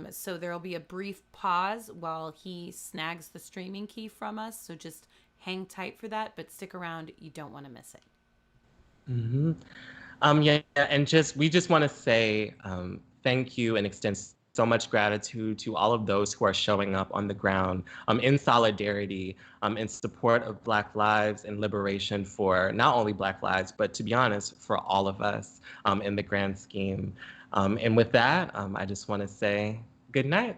So there'll be a brief pause while he snags the streaming key from us. So just hang tight for that, but stick around. You don't want to miss it. Mm-hmm. Yeah, and we just want to say thank you and extend so much gratitude to all of those who are showing up on the ground in solidarity, in support of Black lives and liberation for not only Black lives, but to be honest, for all of us in the grand scheme. And with that, I just want to say good night.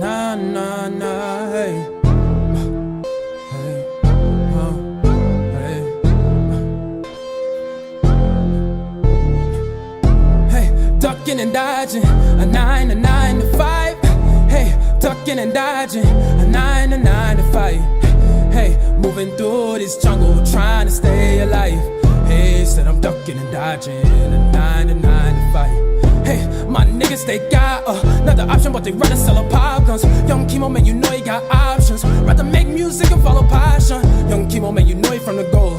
Na na na, hey, hey, hey, hey, ducking and dodging, a 9 to 5. Hey, ducking and dodging, a 9 to 5. Hey, moving through this jungle, trying to stay alive. Hey, said I'm ducking and dodging, a 9 to 5. Hey, my niggas, they got another option, but they rather sell a pop guns. Young Chemo, man, you know he got options. Rather make music and follow passion. Young Chemo, man, you know he from the goal.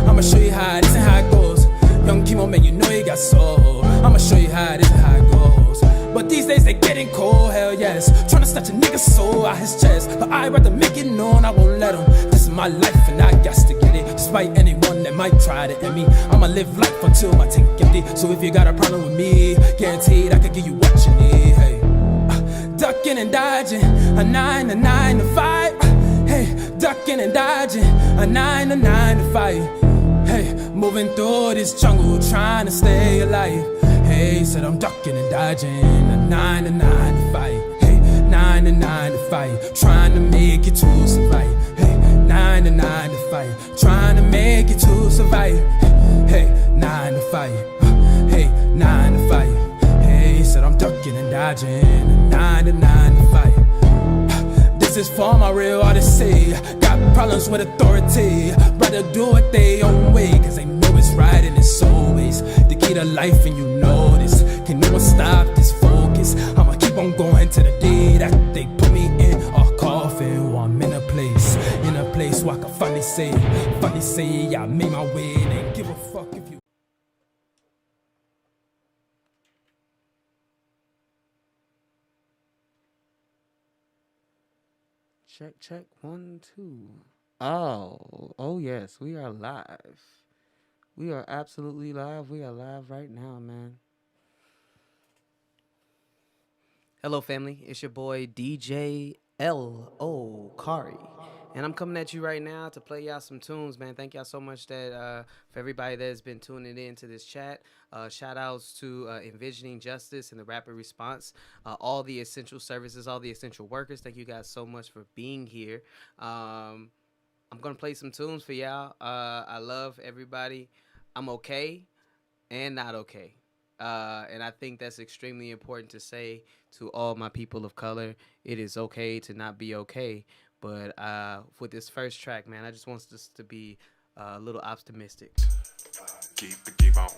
I'ma show you how this and how it goes. Young Chemo, man, you know he got soul. I'ma show you how this and how it goes. But these days they getting cold, hell yes. Tryna snatch a nigga's soul out his chest, but I'd rather make it known I won't let him. This is my life and I got to get it. Despite anyone that might try to end me, I'ma live life until my tank empty. So if you got a problem with me, guaranteed I could give you what you need. Hey, ducking and dodging, a 9 to 5. Hey, ducking and dodging, a 9 to 5. Hey, moving through this jungle, trying to stay alive. Hey, said I'm ducking and dodging, a 9 to 5. Hey, 9 to 5, trying to make it to survive. Hey, 9 to 5, trying to make it to survive. Hey, 9 to 5, hey, 9 to 5. Hey, said I'm ducking and dodging, a 9 to 5. This is for my real artists, say, got problems with authority. Rather do it their own way, cause they know it's right and it's always the key to life, and you know this. Can no one stop this focus? I'ma keep on going to the day that they put me in a coffin. While I'm in a place where I can finally say I made my way and ain't give a fuck if you. Check 1 2. Oh yes, we are live. We are absolutely live. We are live right now, man. Hello, family. It's your boy DJ L.O. Kari. And I'm coming at you right now to play y'all some tunes, man. Thank y'all so much that for everybody that has been tuning in to this chat. Shout outs to Envisioning Justice and the Rapid Response. All the essential services, all the essential workers. Thank you guys so much for being here. I'm going to play some tunes for y'all. I love everybody. I'm okay and not okay. And I think that's extremely important to say to all my people of color. It is okay to not be okay. But with this first track, man, I just want us to be a little optimistic. Keep on.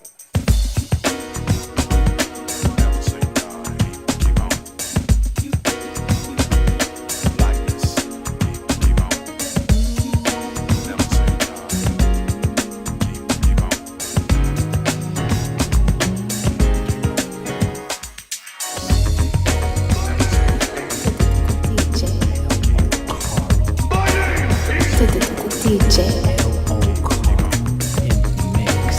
DJ in the mix.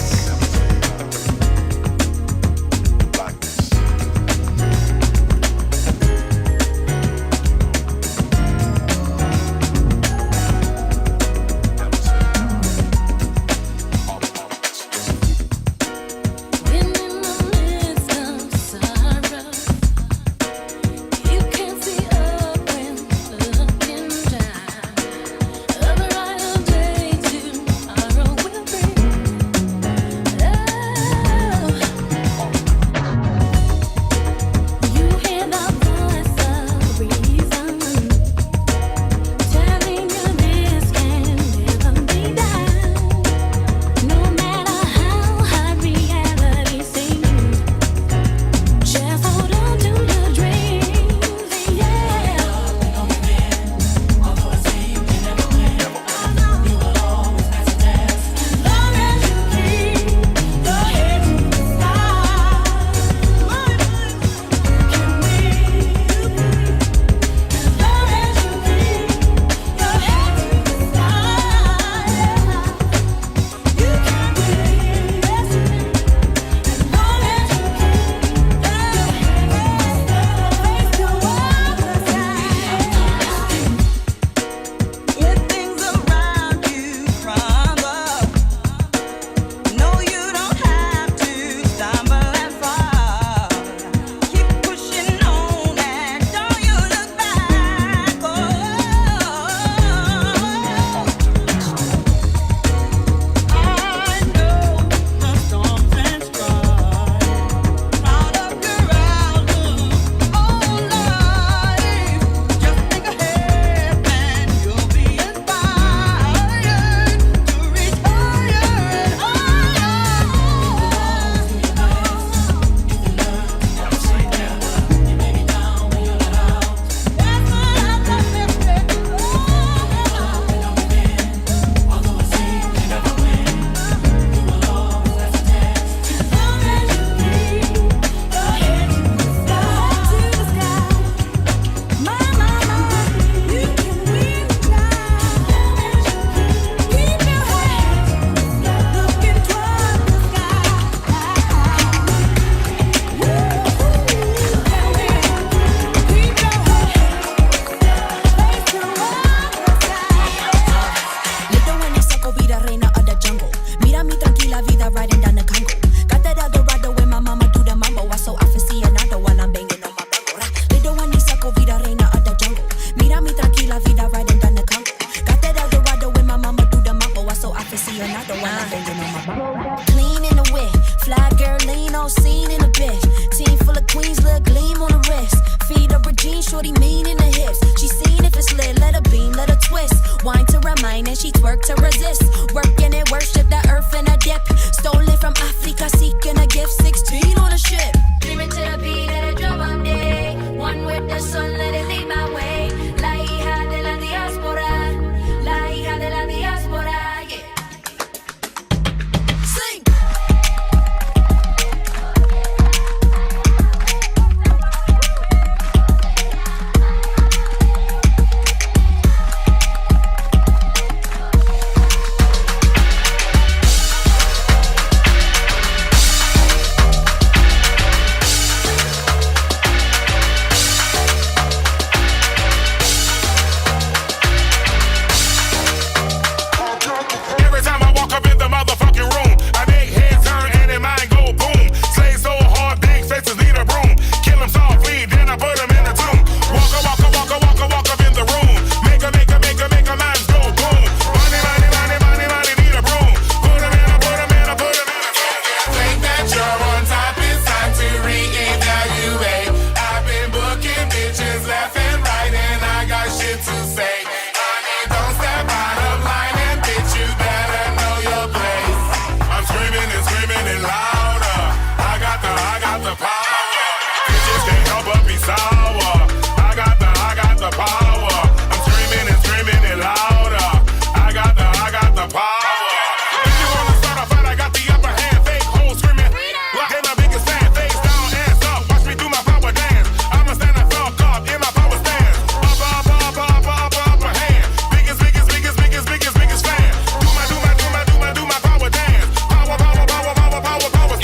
on scene in a bit. Team full of queens, little gleam on the wrist. Feed up her jeans, shorty mean in the hips. She seen if it's lit, let her beam, let her twist. Wine to remind and she twerk to resist. Working it, worship the earth in a dip. Stolen from Africa, seeking a gift. 16 on a ship. Dreaming to the beat of the drum of day. One with the sun, let it lead my way. La hija de la diáspora. La hija de la diáspora, yeah. Sing!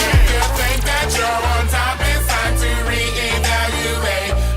If you think that you're on top, it's time to reevaluate.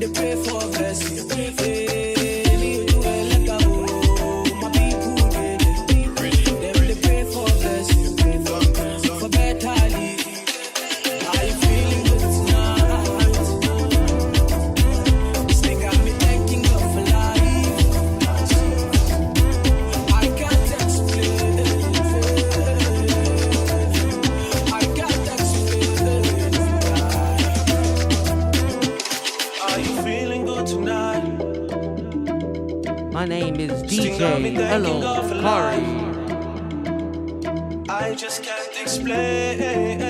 they pray for a blessing. Hey, me you do it like a oh, my people they pray for a blessing, for better life. Are you feeling good tonight? This thing got me thanking God for life. I can't explain. I can't explain. Are you feeling good tonight? My name is DJ Telpochcalli. I just can't explain.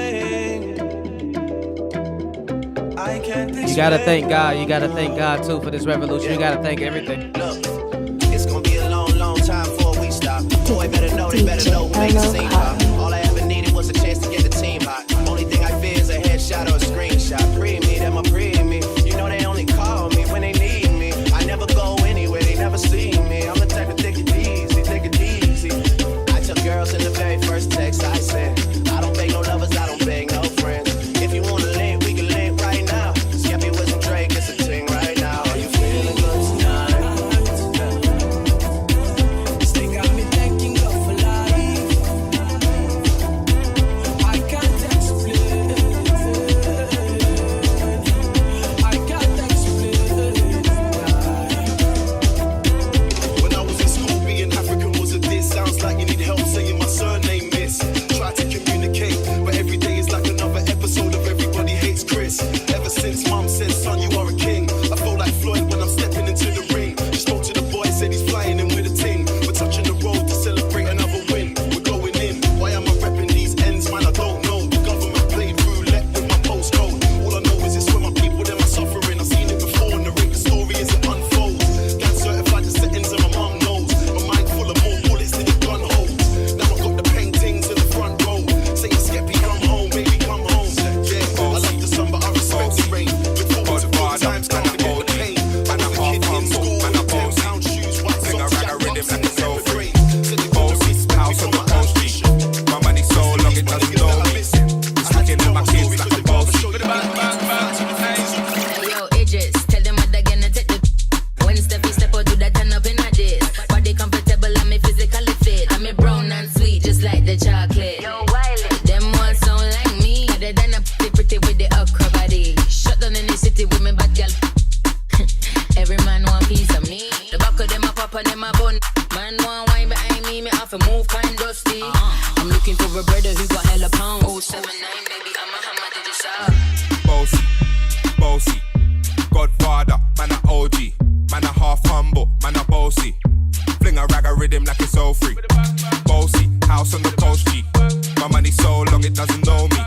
I can't explain. You gotta thank God. You gotta thank God too for this revolution. You gotta thank everything. Look, it's gonna be a long, long time before we stop. Boy, better know, they better know who make the scene pop. All I ever needed was a chance to get the team hot. Only thing I fear is a headshot or a screenshot. Pre-me, them a pre-me. You know they only call me when they need me. I never go anywhere, they never see me. I'm the type to take it easy, take it easy. I took girls in the very first text I sent. I don't beg no lovers, I don't beg no friends. If you wanna link, we can link right now. Skeppy with some Drake, it's a thing right now. Are you feeling good tonight? This thing got me thanking God for life. I can't explain. I can't explain. When I was in school, being African was a diss. Sounds like you need help saying my surname, miss. Try to communicate, but every day is like another episode of Everybody Hates Chris. Ever since mom said, son, you are a king, I feel like Floyd when I'm stepping into the ring. She spoke to the boy, said he's flying in with a ting. We're touching the road to celebrate another win. We're going in. Why am I repping these ends, man? I don't know. The government played roulette with my postcode. All I know is it's where my people, them are suffering. I've seen it before, and the rate the story as it unfolds. Can't certify the settings and my mom knows. My mind full of more bullets than the gun holds. Now I got the paintings in the front row. Saying Skeppy, come home, baby, come home. Yeah, I love the sun, but I respect the rain. Look forward to good times, can't forget the pain. I was a kid in school with 10-pound shoes, white socks, jack ups, and the evergreen. Said they got the respect, house on the post street. My money so long it doesn't know me. It's looking at my kids like a boss. Hey, yo, Idris, tell them what they're gonna take the. When Steffi step out, do that turn up in a dish. Body comfortable, I'm physically fit. I'm brown and sweet, just like the chocolate. Yo, Wiley, them ones sound like me. Other than a pretty with the okra body. Shut down in the city with me bad girl. Every man want piece of me. The back of them a pop and them a bun. Man want wine behind me, me have to move kind dusty. I'm looking for a brother who got hella pounds. 079, baby, I'm a hammer, did you shop? Bossy, bossy, Godfather, man a OG, man a half humble, man a bossy. Fling a rag a rhythm like it's all free. Bossy, house on the coast G. My money so long it doesn't know me.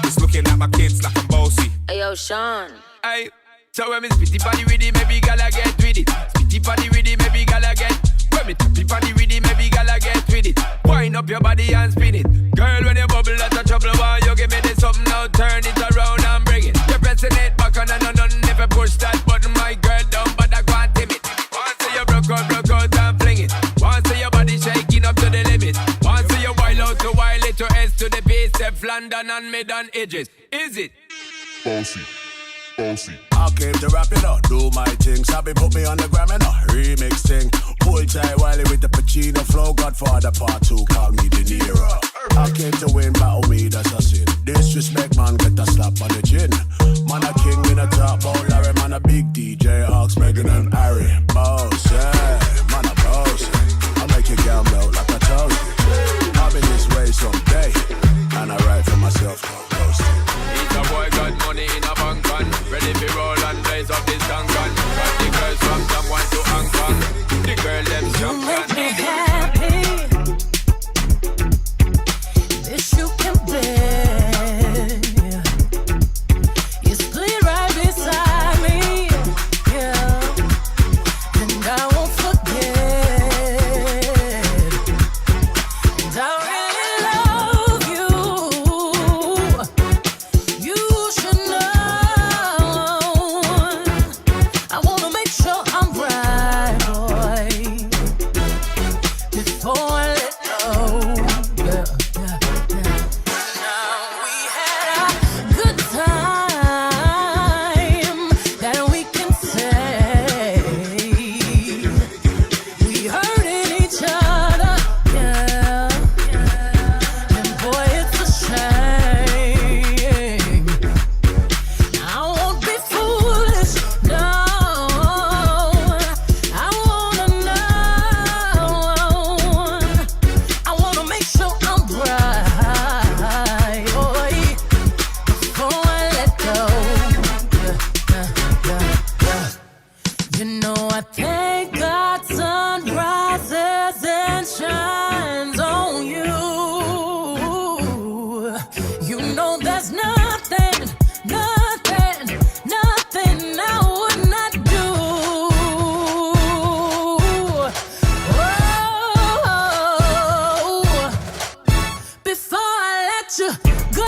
It's looking at my kids like I'm bossy. Hey, yo, Sean. Hey, so when me spitty body with it, maybe gala get with it. Spitty body with it, maybe gala get. When me tappy body with it, maybe gala get with it. Wind up your body and spin it. Girl, when you bubble that's a trouble, why you give me this something now? Turn it around and bring it. You're pressing it back on and on. If you push that button, my girl down, but I can't tame it. Once you broke out and fling it. Once your body shaking up to the limit. Once you wild out to wild it to S to the base, Steph London and mid and edges. Is it? Bossy, bossy. I came to rap it up, do my thing. Sabi put me on the gram and a remix thing. Pull tight Wiley with the Pacino flow. Godfather part 2, call me De Niro. I came to win, battle me, that's a sin. Disrespect, man, get a slap on the chin. Man a king in a top, oh Larry, man a big DJ, Ox, Megan and Harry. Boss, yeah, man a boss. I make your girl melt like a toast. I'll be this way someday, and I write for myself, ghost. It's a boy got money in a bank on. Ready for roll and blaze up this tank on. Got the girls from someone to Hong Kong. The girl them jump on. You make me happy. This you can bear. You split right beside me, yeah. And I won't forget. And I really love you. You should know. I wanna make sure I'm right, boy. Before I let go, yeah. Now we had a good time that we can say. You know I thank God sun rises and shines on you. You know there's nothing, nothing, nothing I would not do. Oh, before I let you go.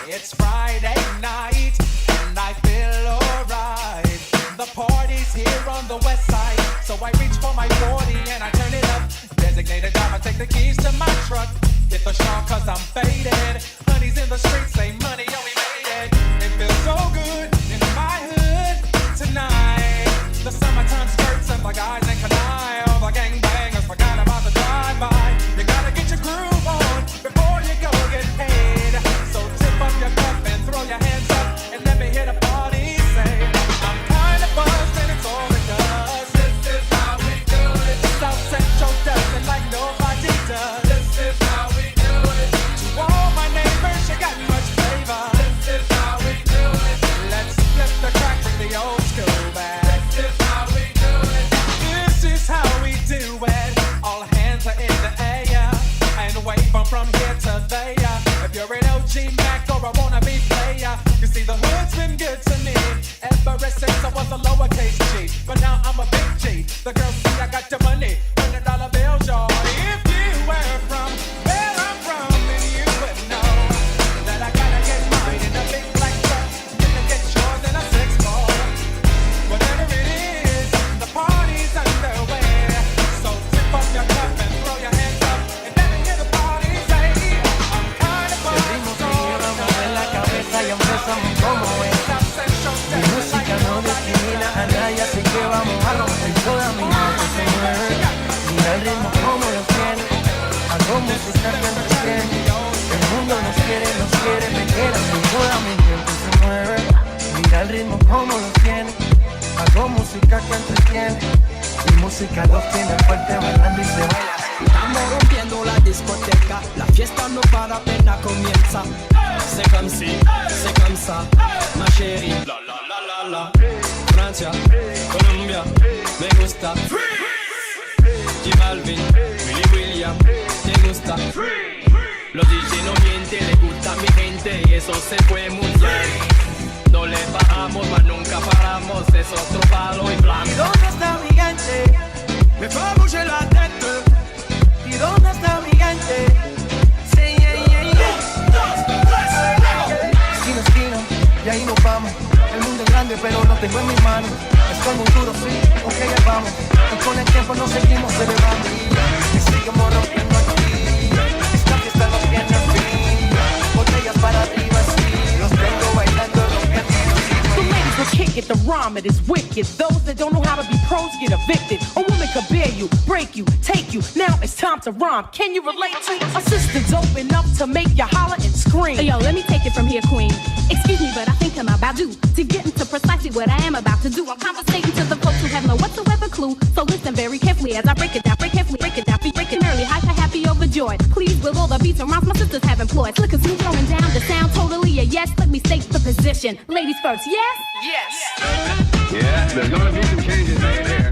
It's Friday night and I feel alright. The party's here on the west side, so I reach for my 40 and I turn it up. Designated driver, take the keys to my truck. Hit the shop cause I'm faded. Honey's in the streets, say money, oh we made it. It feels so good in my hood tonight. The summertime skirts and the guys in Kanai. All the gangbangers forgot about the drive-by. You gotta get your groove on before you go get paid. So tip up your cup and throw your hands up and let me hit a party. Say, I'm kinda buzzed and it's all it does. This is how we do it. South Central does it like nobody does. This is how we do it. To all my neighbors, you got much flavor. This is how we do it. Let's flip the crack, bring the old school back. This is how we do it. This is how we do it. All hands are in the air and wave them from here to there. If you're an OG Mac or a wannabe player, you see the hood's been good to me ever since I was a lowercase G. But now I'm a big G. The girls see I got the money, $100 bills, y'all. If you were from where I'm from, then you would know that I gotta get mine in a big black truck. You can get yours in a 6-4. Whatever it is, the party's underway. So tip up your cup and throw your hands up and let me hear the party say, I'm kind of buzzed. En la cabeza y empezamos como es. Mi música no discrimina a nadie, así que vamos a romper toda mi mente se mueve. Mira el ritmo como lo tiene, hago música que entretiene. El mundo nos quiere, me quiere, y toda mi gente se mueve. Mira el ritmo como lo tiene, hago música que entretiene. Mi música los tiene fuerte bailando y se baila. Estamos rompiendo la discoteca, la fiesta no para, apenas comienza. C'est comme si, c'est comme ça, ma chérie. La la la la la. Francia, Colombia, me gusta. J Balvin, Willy William, te gusta. Los DJ no mienten, le gusta a mi gente y eso se fue mundial. No le bajamos, mas nunca paramos, es otro palo y blanco. ¿Y dónde está mi gente? Me fue a bouger la tête. ¿Y dónde está mi gente? Sí, yeah, yeah, yeah. Esquina, esquina, y ahí nos vamos. El mundo es grande, pero lo tengo en mis manos. Estoy muy duro, sí, ok, ya vamos. Y con el tiempo nos seguimos elevando. Y seguimos rompiendo aquí. Esta fiesta nos tiene en fin. Botellas para arriba, sí. Los tengo bailando, rompiendo. The ladies will kick it, the rhyme it is wicked. Those that don't know how to be pros get evicted. A woman could bear you, break you, take you. Now it's time to rhyme. Can you relate to a sister's open up to make you holler and scream? Yo, let me take it from here, queen. Excuse me, but I think I'm about due to get into precisely what I am about to do. I'm conversating to the folks who have no whatsoever clue. So listen very carefully as I break it down, break it down, break it early, hyper, happy, overjoyed. Please, with all the beats and rhymes my sisters have employed. Slick and smooth, throwing down the sound, totally a yes. Let me state the position. Ladies first, yes? Yes. Yeah, there's gonna be some changes right there.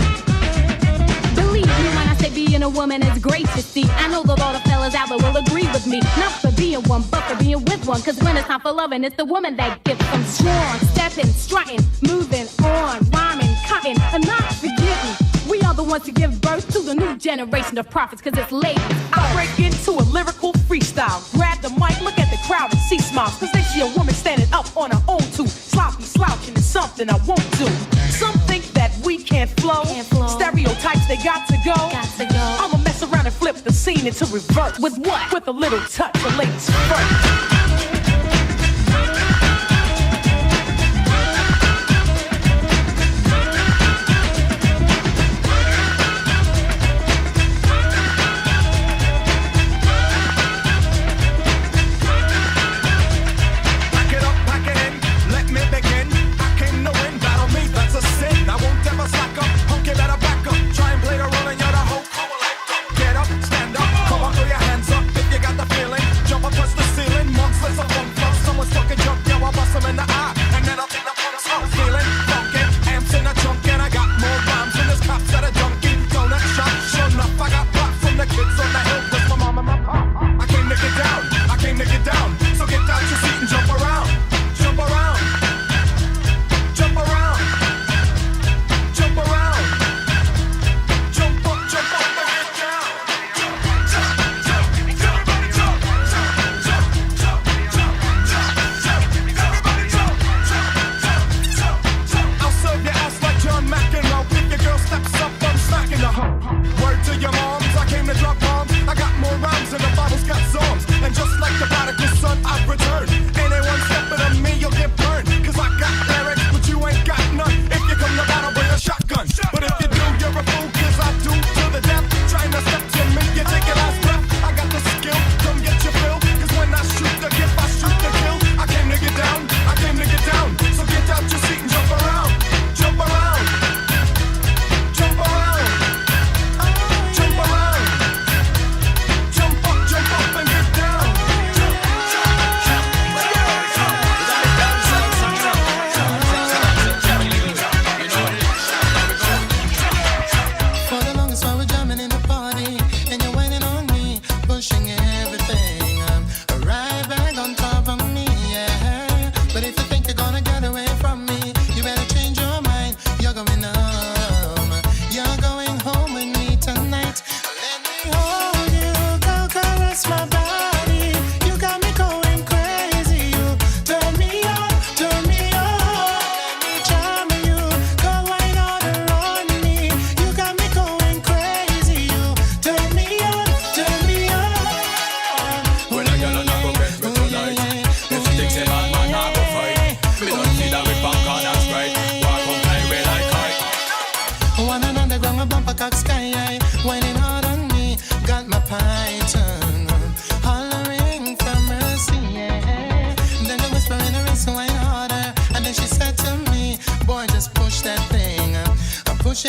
Believe me when I say being a woman is great to see. I know that all the fellas out there will agree with me. Not for being one, but for being with one. Cause when it's time for loving, it's the woman that gets them strong. Stepping, strutting, moving on, rhyming, cutting, and not forgetting. We are the ones to give birth to the new generation of prophets, cause it's ladies. I break into a lyrical freestyle. Grab the mic, look at the crowd and see smiles. Cause they see a woman standing up on her own too. Sloppy slouching is something I won't do. Some think that we can't flow. Stereotypes, they got to go. I'ma mess around and flip the scene into reverse. With what? With a little touch of ladies first.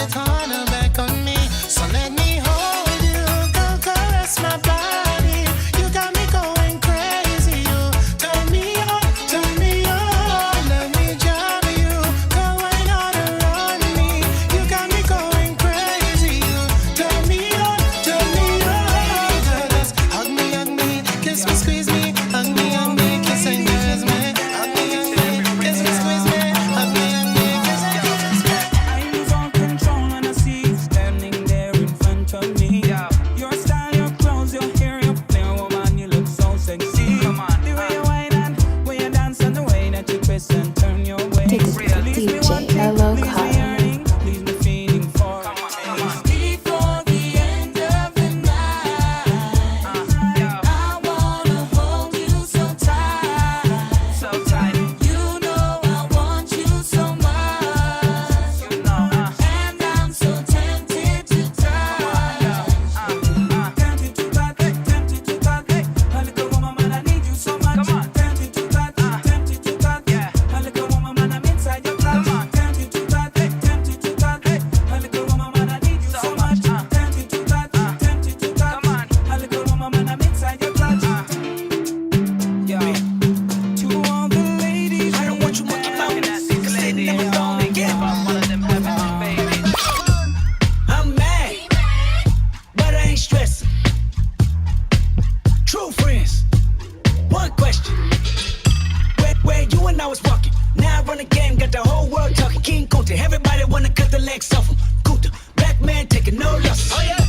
turn her back on me. So let me hold you, go caress my body. You got me going crazy. You turn me on, turn me on. Let me jam you, go wine on around me. You got me going crazy. You turn me on, turn me on. Just hug me, kiss me, squeeze me, hug me, kiss and kiss me. Hug me, kiss me, squeeze me, hug me, kiss and kiss me. I lose all control when I see you standing there in front of me. Your style, your clothes, your hair, your flair, woman, you look so sexy. Come on, the way you whine and way you dance and the way that you twist and turn your waist. Leaves me wanting, leaves me yearning, leaves me feeling for before the end of the night. I wanna hold you so tight, so tight. You know I want you so much, you know, and I'm so tempted to touch. Tempted to touch, tempted to touch. A little woman, man, I need you so much. Tempted to touch, tempted to touch. A little woman, man, I'm inside your clutch. Tempted to touch, tempted to touch. A little woman, man, I need you so much. Tempted to touch, tempted to touch. A little woman, man, I'm inside your clutch. Yeah. To all the ladies, I don't want you mucking mouth. I'm mad, but I ain't stressing. True friends, one question. Where you and I was walking. Now I run the game, got the whole world talking. King Kunta, everybody wanna cut the legs off him. Kunta, black man taking no losses. Oh yeah.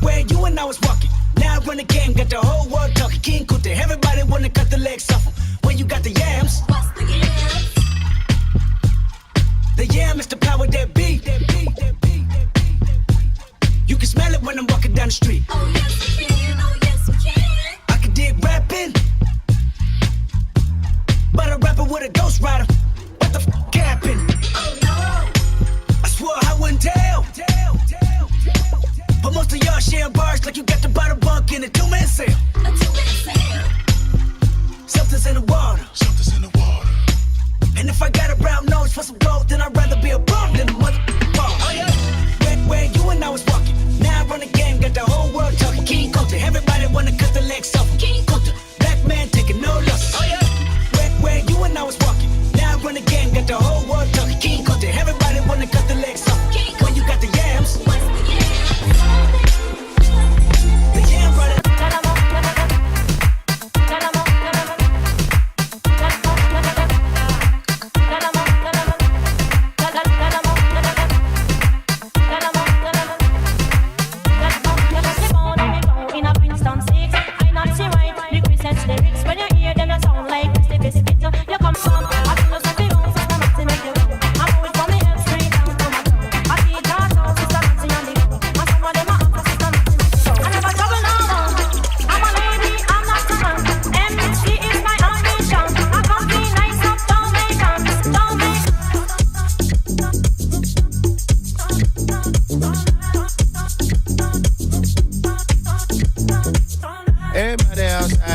Where you and I was walking. Now I run the game, got the whole world talking. King Kunta, everybody wanna cut the legs off him. When you got the yams. The yam is the power that beat. You can smell it when I'm walking down the street. Oh yes we can, oh yes we can. I can dig rapping, but a rapper with a ghost rider. What the f happened? Oh no. I swore I wouldn't tell. But most of y'all share bars like you got to buy the bunk in a two-man sale. A two-man sale. Something's in the water. Something's in the water. And if I got a brown nose for some gold, then I'd rather be a bum than a mother bum. Oh yeah. Where you and I was walking. Now I run the game, got the whole world talking. King Kunta, everybody wanna cut the legs off him. King Kunta, black man taking no losses. Oh yeah. Where you and I was walking. Now I run the game, got the whole world talking. King Kunta, everybody wanna cut the legs off him. When you got the yams. What's the yam? The yam running.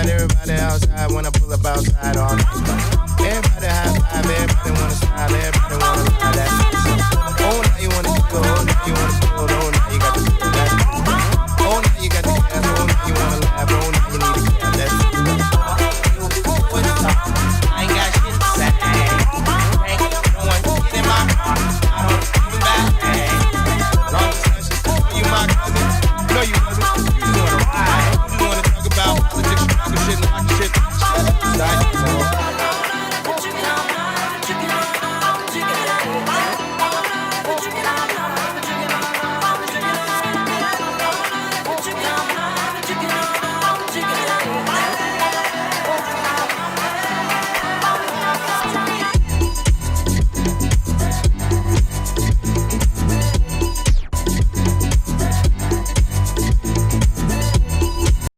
Everybody outside, when I pull up outside all night.